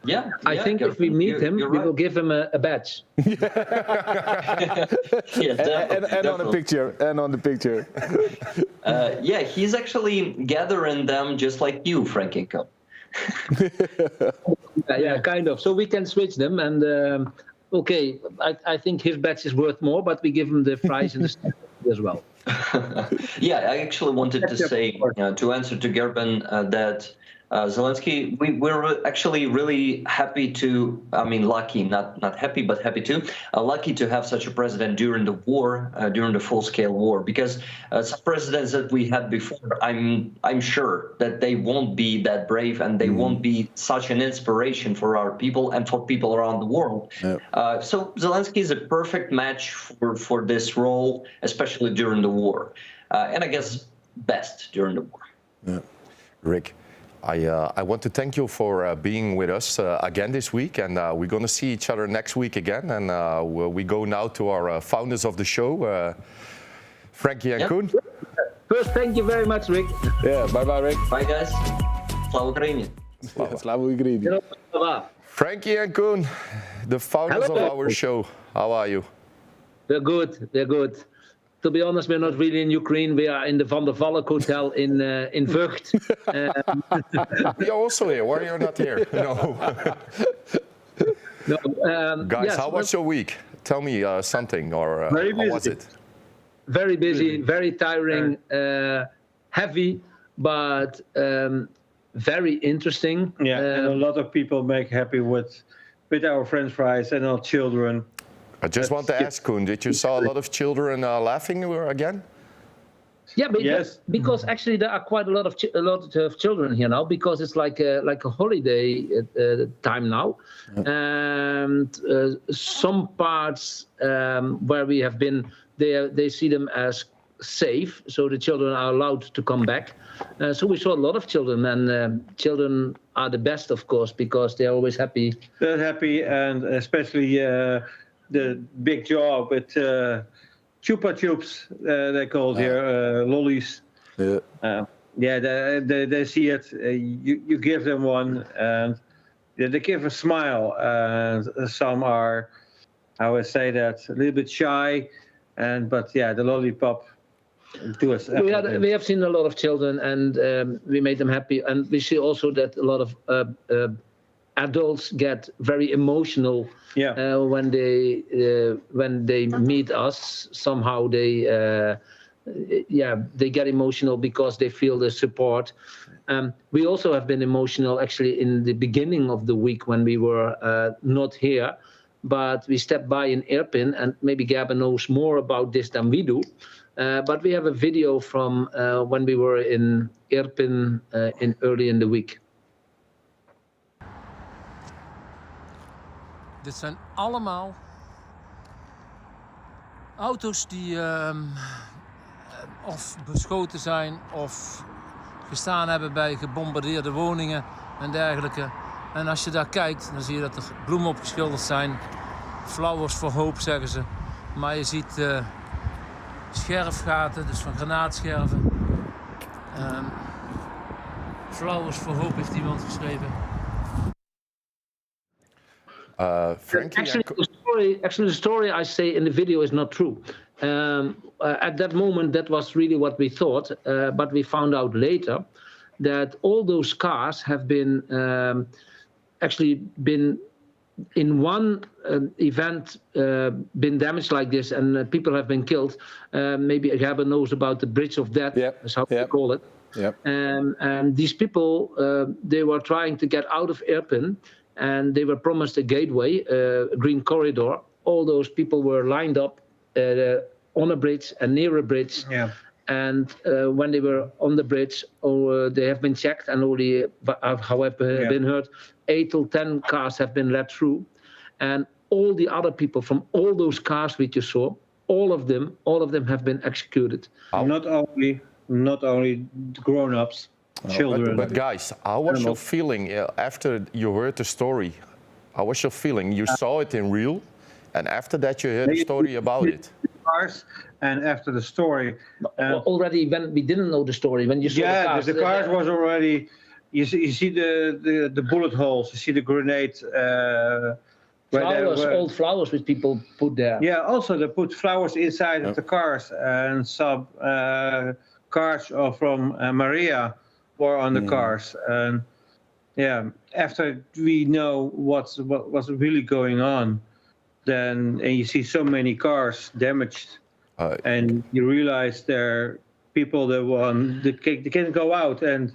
Yeah, I think if we meet him, we will give him a badge. And on the picture. He's actually gathering them just like you, Franky and Coen. Yeah, kind of. So we can switch them, and I think his badge is worth more, but we give him the fries and the stuff as well. Yeah, I actually wanted to say, to answer to Gerben, that Zelensky, we're actually really happy to, lucky, not happy, but happy too, lucky to have such a president during the war, during the full-scale war, because some presidents that we had before, I'm sure that they won't be that brave, and they won't be such an inspiration for our people and for people around the world. Yep. So Zelensky is a perfect match for this role, especially during the war, and I guess best during the war. Yeah. Rick, I want to thank you for being with us again this week, and we're going to see each other next week again. And we go now to our founders of the show, Franky and Coen. First, thank you very much, Rick. Yeah, bye-bye, Rick. Bye, guys. Slava Ukraini. Slava Ukraini. Franky and Coen, the founders of our show. How are you? They're good. They're good. To be honest, we're not really in Ukraine. We are in the Van der Valk Hotel in Vught. You're also here. Why are you not here? No. Guys, yes, how was your week? Tell me something, or how was it? Very busy, very tiring, heavy, but very interesting. Yeah, and a lot of people make happy with our French fries and our children. I just want to ask, Coen, did you saw a lot of children laughing again? Yeah, but yes, because actually there are quite a lot of children here now, because it's like a holiday time now, and some parts where we have been, they see them as safe, so the children are allowed to come back. So we saw a lot of children, and children are the best, of course, because they're always happy. They're happy, and especially the big job with chupa chups, they called here, lollies. Yeah. They see it. You give them one, and they give a smile. And some are, I would say that, a little bit shy, but yeah, the lollipop. We have seen a lot of children, and we made them happy, and we see also that a lot of adults get very emotional when they meet us. Somehow they get emotional because they feel the support. We also have been emotional actually in the beginning of the week when we were not here, but we stepped by in Irpin, and maybe Gerben knows more about this than we do. But we have a video from when we were in Irpin early in the week. Dit zijn allemaal auto's die of beschoten zijn of gestaan hebben bij gebombardeerde woningen en dergelijke. En als je daar kijkt, dan zie je dat er bloemen opgeschilderd zijn. Flowers voor hoop, zeggen ze. Maar je ziet scherfgaten, dus van granaatscherven. Flowers for hope heeft iemand geschreven. Actually, the story I say in the video is not true. At that moment, that was really what we thought, but we found out later that all those cars have been actually been in one event been damaged like this, and people have been killed. Maybe Gerben knows about the Bridge of Death, that's how we call it. And these people, they were trying to get out of Irpin, and they were promised a gateway, a green corridor. All those people were lined up on a bridge and near a bridge. Yeah. And when they were on the bridge, they have been checked, and only, however, been heard, 8 to 10 cars have been let through. And all the other people from all those cars which you saw, all of them have been executed. Not only grown-ups, children. But guys, how was your feeling after you heard the story? How was your feeling? You saw it in real, and after that you heard a story about it. Cars, and after the story, already when we didn't know the story, when you saw the cars was already. You see the bullet holes. You see the grenade. Flowers, old flowers which people put there. Yeah, also they put flowers inside of the cars, and some cars from Maria were on the cars. And yeah, after we know what was really going on, and you see so many cars damaged, and you realize there are people that they can't go out, and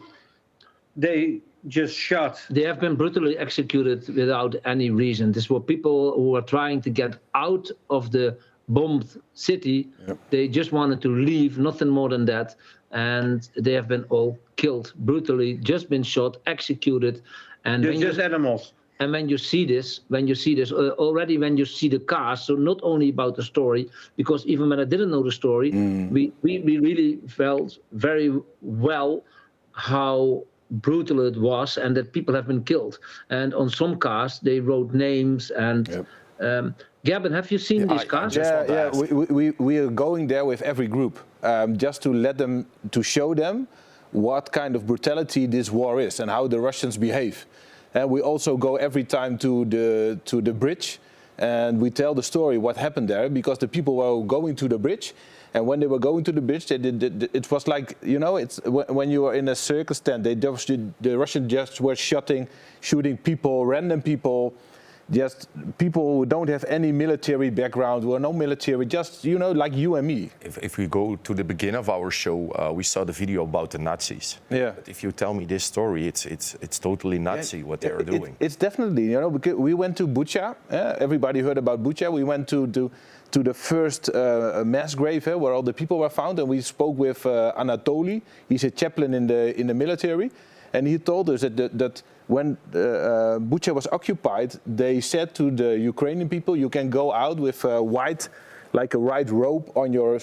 they just shot. They have been brutally executed without any reason. These were people who were trying to get out of the bombed city. They just wanted to leave, nothing more than that. And they have been all killed brutally, just been shot, executed. And they're just animals. And when you see this, already when you see the cars, so not only about the story, because even when I didn't know the story, we really felt very well how brutal it was, and that people have been killed. And on some cars, they wrote names, and Gerben, have you seen these cars? We are going there with every group just to let them, to show them what kind of brutality this war is and how the Russians behave. And we also go every time to the bridge, and we tell the story what happened there, because the people were going to the bridge, and when they were going to the bridge, it was like, you know, it's when you are in a circus tent, the Russians just were shooting people, random people. Just people who don't have any military background, who are no military, just, you know, like you and me. If we go to the beginning of our show, we saw the video about the Nazis. Yeah. But if you tell me this story, it's totally Nazi what they are doing. It's definitely, you know, because we went to Bucha. Everybody heard about Bucha. We went to the first mass grave where all the people were found, and we spoke with Anatoly. He's a chaplain in the military, and he told us that when Bucha was occupied, they said to the Ukrainian people, "You can go out with a white rope on your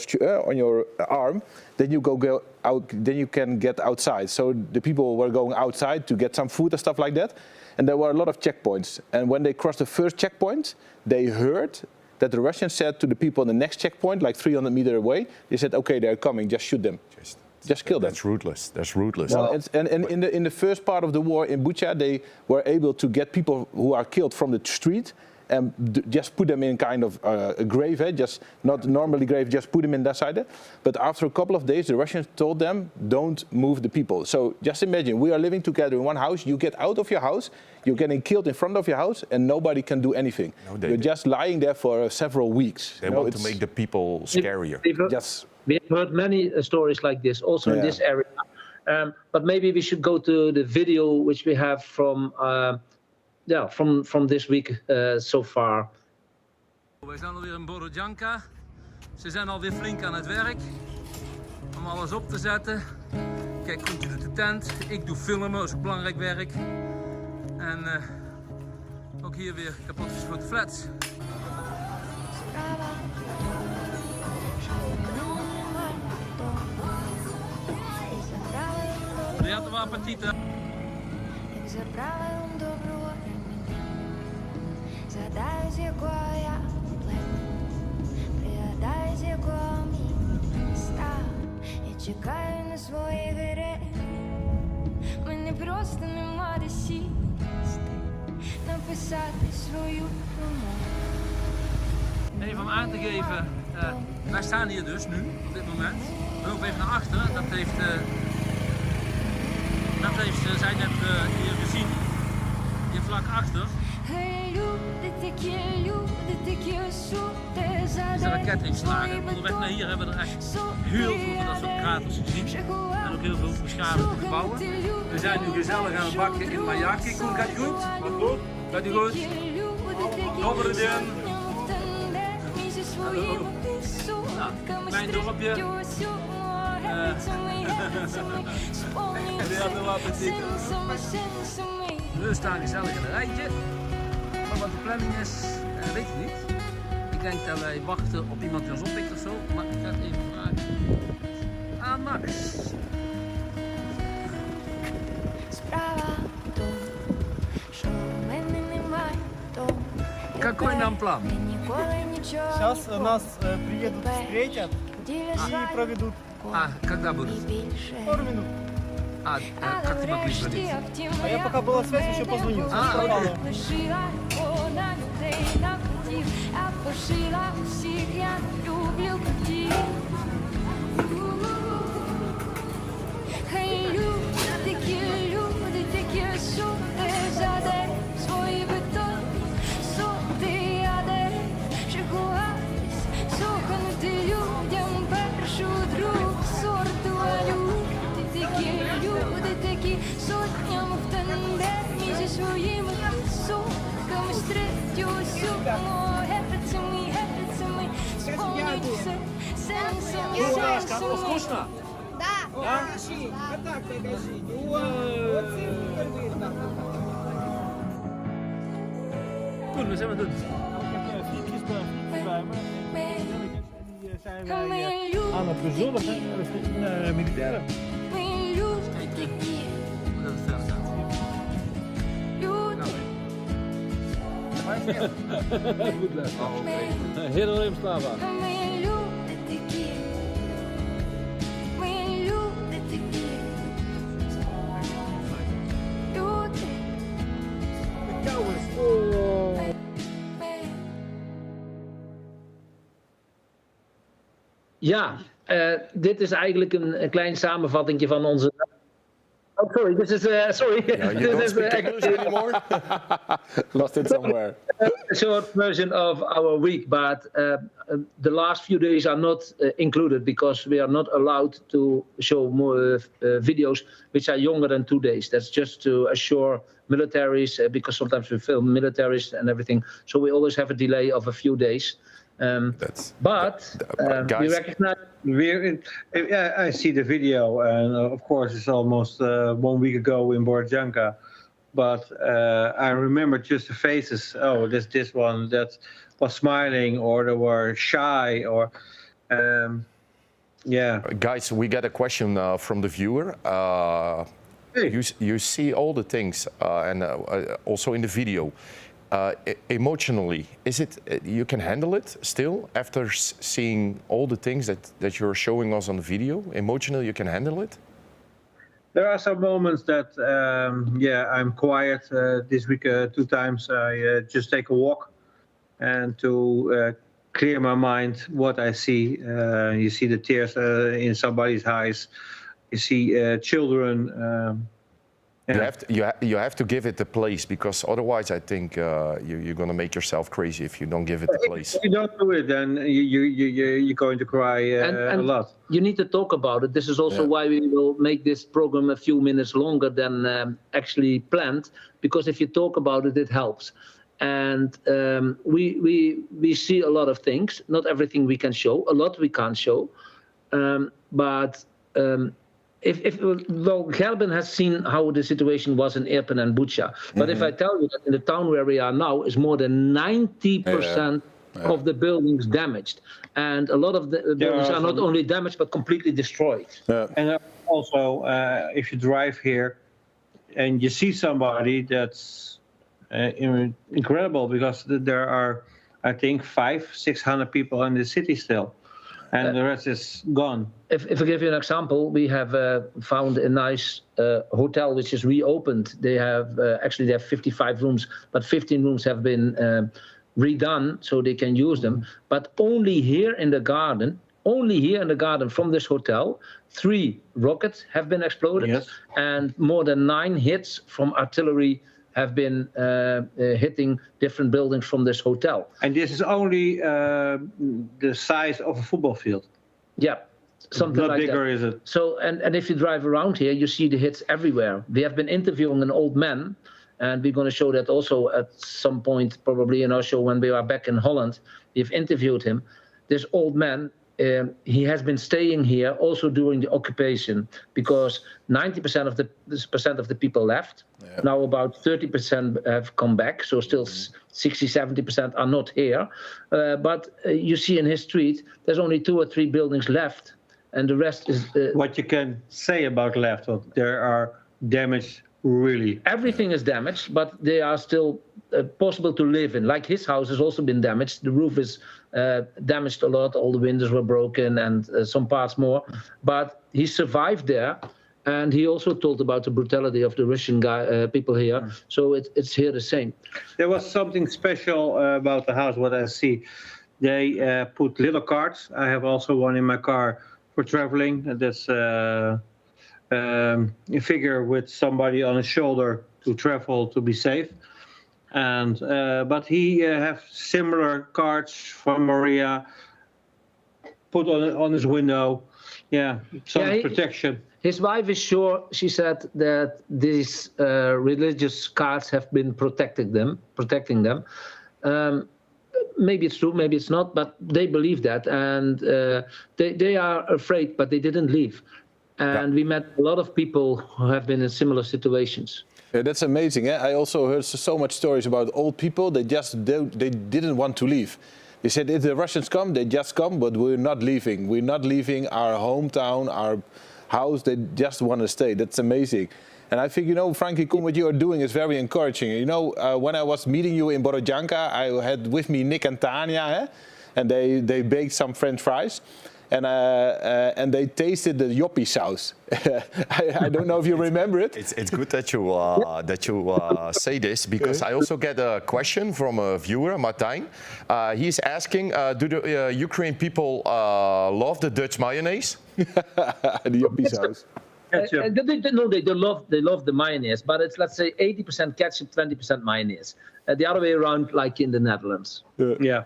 arm. Then you go out. Then you can get outside." So the people were going outside to get some food and stuff like that. And there were a lot of checkpoints. And when they crossed the first checkpoint, they heard that the Russians said to the people on the next checkpoint, like 300 meters away, they said, "Okay, they're coming. Just shoot them." Just kill them. That's rootless. That's rootless. Well, and in the first part of the war in Bucha, they were able to get people who are killed from the street and just put them in kind of a grave, just not normally grave, just put them in that side. But after a couple of days, the Russians told them, "Don't move the people." So just imagine, we are living together in one house. You get out of your house, you're getting killed in front of your house, and nobody can do anything. You're just lying there for several weeks. They want to make the people scarier. Yes. We have heard many stories like this, also in this area. But maybe we should go to the video which we have from this week so far. Wij zijn alweer in Borodjanka. Ze zijn alweer flink aan het werk om alles op te zetten. Kijk, Koentje doet de tent. Ik doe filmen, dat is ook belangrijk werk. En ook hier weer kapotgeschoten flats. Приятного аппетита! Згадай, з якого я плем'я, пригадай, з якого міста. Я чекаю на своїх героїв. Мені просто нема де сісти, написати свою промову. Even om aan te geven, wij staan hier dus nu, op dit moment. We lopen even naar achter, dat heeft zij net hier gezien, hier vlak achter. Is er een kettingslagen. Onderweg naar hier hebben we er echt heel veel van dat soort kraters gezien. En ook heel veel beschadigde gebouwen. We zijn nu gezellig aan het bakken in Majaki. Koen, gaat ie goed? Wat goed? Gaat ie goed? Kom erin. Nou, klein dorpje. We staan gezellig in een rijtje. Maar wat de planning is, weet ik niet. Ik denk dat wij wachten op iemand die ons oppikt of zo. Maar ik ga het even vragen aan Max. Какой нам план? Сейчас нас приедут, встретят и проведут. А, когда будут? Пару минут. Как ты могли звонить? А я пока была связь, еще позвонил. Скучно? Да. Да? Вот так покажи. Koen, wat zijn we doen? Frietjes bij me. Die zijn wij aan het bezorgen richting militairen. Kijken hoe dat ver staat. Будь ласка. Героям слава. Ми люди такі. Ми люди такі. Люди. Ja, dit is eigenlijk een klein samenvattingje van onze... Oh, sorry, this is... sorry. Yeah, you don't speak English anymore? Lost it somewhere. A short version of our week, but the last few days are not included because we are not allowed to show more videos which are younger than 2 days. That's just to assure militaries, because sometimes we film militaries and everything, so we always have a delay of a few days. But we recognize... I see the video, and of course it's almost 1 week ago in Borjanka. But I remember just the faces. Oh, this one that was smiling, or they were shy, or yeah. Guys, we get a question from the viewer. You see all the things, and also in the video. Emotionally, is it you can handle it still after seeing all the things that you're showing us on the video? Emotionally, you can handle it? There are some moments that, I'm quiet. This week 2 times I just take a walk and to clear my mind what I see. You see the tears in somebody's eyes. You see children. You have to give it a place, because otherwise I think you're going to make yourself crazy if you don't give it a place. If you don't do it, then you're going to cry a lot. You need to talk about it. This is also why we will make this program a few minutes longer than actually planned, because if you talk about it, it helps. And we see a lot of things. Not everything we can show. A lot we can't show. Well, Gerben has seen how the situation was in Irpin and Bucha. But if I tell you that in the town where we are now is more than 90% of the buildings damaged. And a lot of the buildings are not only damaged, but completely destroyed. And also, if you drive here and you see somebody, that's incredible, because there are, I think, 500-600 people in the city still. And the rest is gone. If I give you an example, we have found a nice hotel which is reopened. They have actually 55 rooms, but 15 rooms have been redone so they can use them. But only here in the garden from this hotel, 3 rockets have been exploded, and more than 9 hits from artillery have been hitting different buildings from this hotel. And this is only the size of a football field. Yeah, something Not like bigger, that. is it? So, and if you drive around here, you see the hits everywhere. We have been interviewing an old man, and we're going to show that also at some point, probably in our show when we are back in Holland. We've interviewed him. This old man, he has been staying here also during the occupation, because 90% of the people left. Now about 30% have come back, so still 60-70% are not here. But you see in his street, there's only 2 or 3 buildings left, and the rest is... What you can say about left, there are damaged really. Everything is damaged, but they are still possible to live in. Like his house has also been damaged. The roof is damaged a lot. All the windows were broken and some parts more. But he survived there. And he also told about the brutality of the Russian people here. So it's here the same. There was something special about the house, what I see. They put little carts. I have also one in my car for traveling. That's a figure with somebody on his shoulder to travel, to be safe. And but he have similar cards from Maria put on his window. Yeah, some protection. His wife is sure. She said that these religious cards have been protecting them. Maybe it's true, maybe it's not, but they believe that, and they are afraid, but they didn't leave. And we met a lot of people who have been in similar situations. Yeah, that's amazing. I also heard so much stories about old people. They didn't want to leave. They said if the Russians come, they just come, but we're not leaving. We're not leaving our hometown, our house. They just want to stay. That's amazing. And I think, you know, Franky, Coen, what you are doing is very encouraging. You know, when I was meeting you in Borodjanka, I had with me Nick and Tanya, and they baked some French fries. And they tasted the yoppie sauce. I don't know if you remember it. It's good that you say this, because I also get a question from a viewer, Martijn. He's asking, do the Ukraine people love the Dutch mayonnaise? The yoppie sauce. They love the mayonnaise, but it's, let's say, 80% ketchup, 20% mayonnaise. The other way around, like in the Netherlands. Yeah.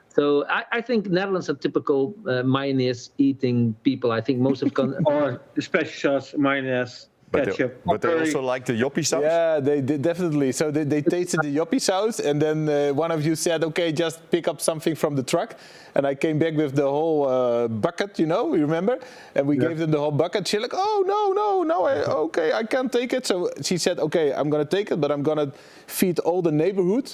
So I think Netherlands are typical mayonnaise-eating people. I think most of or special sauce, mayonnaise, ketchup. But they also like the yoppie sauce? Yeah, they did definitely. So they tasted the yoppie sauce, and then one of you said, okay, just pick up something from the truck. And I came back with the whole bucket, you know, you remember? And we gave them the whole bucket. She's like, oh, no, okay, I can't take it. So she said, okay, I'm going to take it, but I'm going to feed all the neighborhood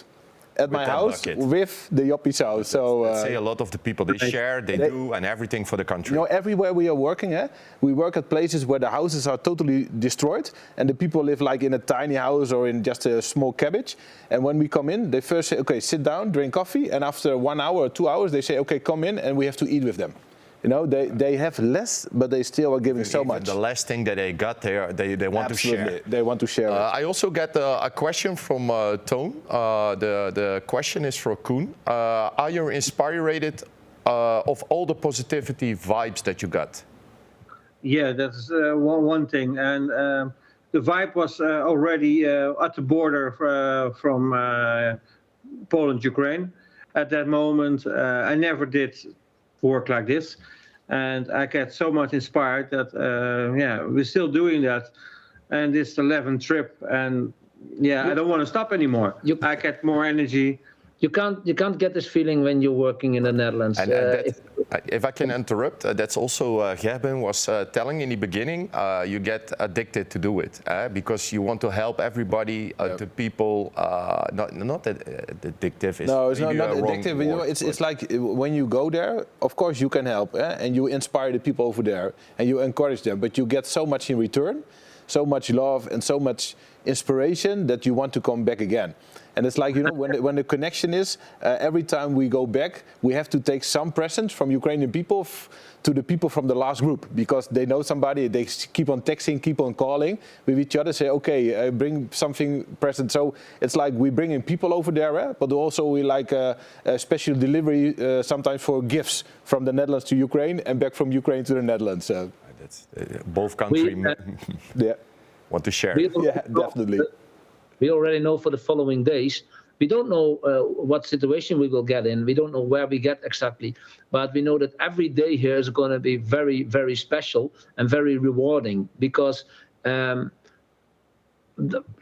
at my house with the yoppie sauce. So say a lot of the people, they share, they do, and everything for the country. You know, everywhere we are working, we work at places where the houses are totally destroyed, and the people live like in a tiny house or in just a small cabbage. And when we come in, they first say, okay, sit down, drink coffee, and after 1 hour or 2 hours, they say, okay, come in, and we have to eat with them. You know, they have less, but they still are giving so much. The last thing that they got there, they want to share. They want to share it. I also get a question from Toon. The question is for Coen. Are you inspired of all the positivity vibes that you got? Yeah, that's one thing. And the vibe was already at the border from Poland, Ukraine. At that moment, I never did work like this, and I get so much inspired that we're still doing that, and it's the 11th trip, and I don't want to stop anymore. I get more energy. You can't get this feeling when you're working in the Netherlands. And if I can interrupt, that's also Gerben was telling in the beginning. You get addicted to do it because you want to help everybody, the people. Not addictive. No, it's not addictive. You know, it's like when you go there. Of course, you can help, and you inspire the people over there, and you encourage them. But you get so much in return, so much love, and so much inspiration that you want to come back again. And it's like, you know, when the connection is, every time we go back, we have to take some presents from Ukrainian people to the people from the last group, because they know somebody, they keep on texting, keep on calling with each other, say, okay, bring something present. So it's like we bring in people over there, but also we like a special delivery sometimes for gifts from the Netherlands to Ukraine and back from Ukraine to the Netherlands. That's both countries want to share. Yeah, definitely. We already know for the following days. We don't know what situation we will get in. We don't know where we get exactly. But we know that every day here is going to be very, very special and very rewarding, because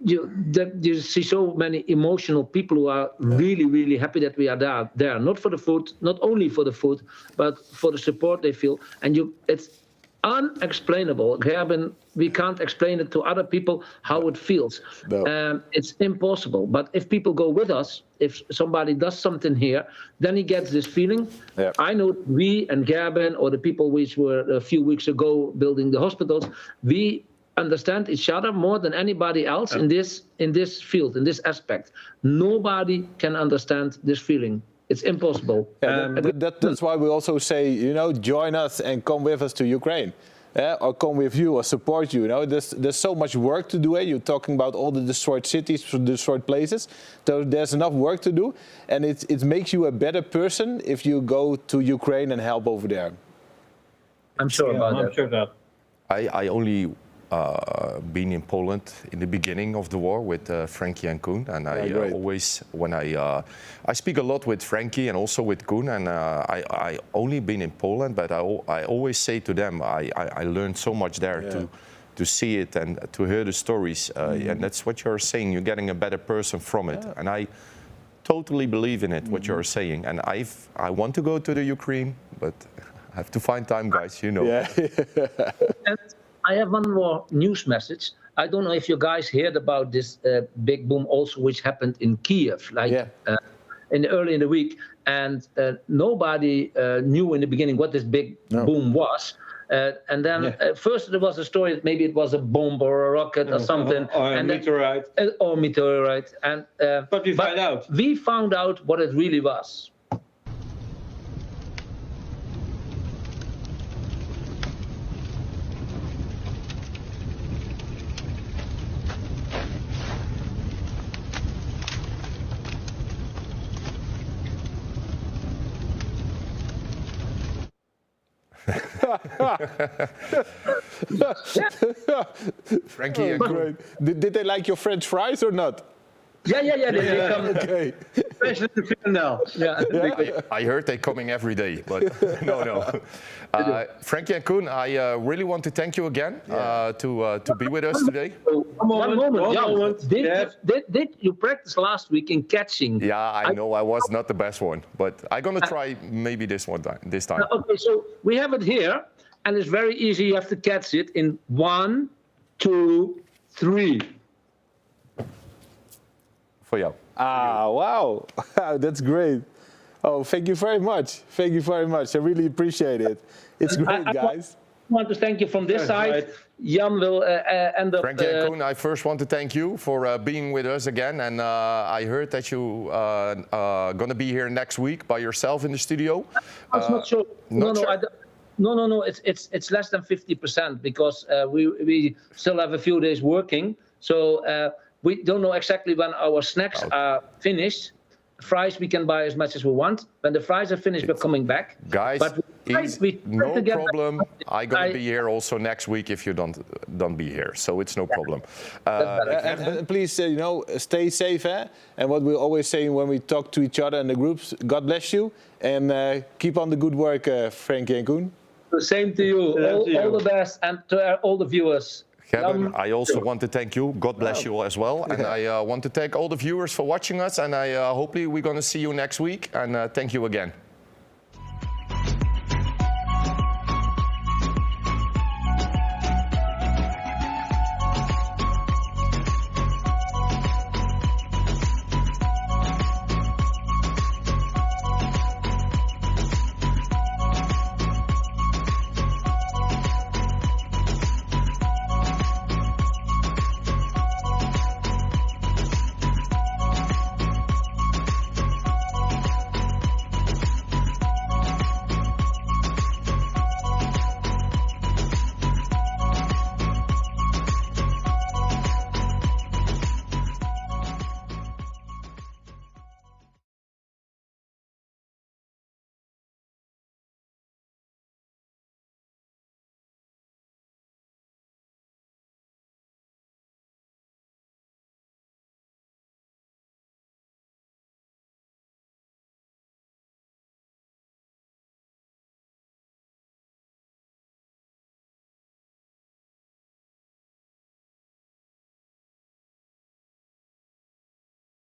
you see so many emotional people who are really, really happy that we are there. Not for the food, not only for the food, but for the support they feel. And it's unexplainable. Gerben, we can't explain it to other people how it feels. No. It's impossible. But if people go with us, if somebody does something here, then he gets this feeling. Yeah. I know we and Gerben, or the people which were a few weeks ago building the hospitals, we understand each other more than anybody else in this field, in this aspect. Nobody can understand this feeling. It's impossible. Yeah, that's why we also say, you know, join us and come with us to Ukraine, or come with you or support you. You know, there's so much work to do. You're talking about all the destroyed cities, destroyed places. So there's enough work to do, and it makes you a better person if you go to Ukraine and help over there. I'm sure about that. I'm sure that. I only been in Poland in the beginning of the war with Franky and Coen, and I always, when I speak a lot with Franky and also with Coen, and I only been in Poland, but I always say to them, I learned so much there to see it and to hear the stories, and that's what you're saying. You're getting a better person from it, and I totally believe in it. What you're saying, and I want to go to the Ukraine, but I have to find time, guys. You know. Yeah. I have one more news message. I don't know if you guys heard about this big boom also, which happened in Kiev, early in the week, and nobody knew in the beginning what this big boom was. And then first there was a story that maybe it was a bomb or a rocket or something. Or a meteorite. Or meteorite. And, but we found out. We found out what it really was. Franky and Coen. Did they like your French fries or not? Yeah. They come. Okay. Especially the female. Yeah. I heard they're coming every day, but no. Franky and Coen, I really want to thank you again to be with us today. One moment. Did you practice last week in catching? Yeah, I know I was not the best one, but I'm gonna try maybe this time. Okay, so we have it here, and it's very easy. You have to catch it in 1, 2, 3. For you. Wow. That's great. Oh, thank you very much. Thank you very much. I really appreciate it. It's great, guys. I want to thank you from this side. Right. Jan will end up... Franky and Coen, I first want to thank you for being with us again. And I heard that you going to be here next week by yourself in the studio. I'm not sure. No. It's less than 50% because we still have a few days working. So we don't know exactly when our snacks are finished. Fries we can buy as much as we want. When the fries are finished, we're coming back. Guys, no problem. I'm gonna be here also next week if you don't be here, so it's no problem. And please, stay safe. And what we always say when we talk to each other in the groups: God bless you, and keep on the good work, Franky and Coen. The same to you. All the best, and to all the viewers. Gerben, I also want to thank you. God bless you as well. And I want to thank all the viewers for watching us. And hopefully we're going to see you next week. And thank you again.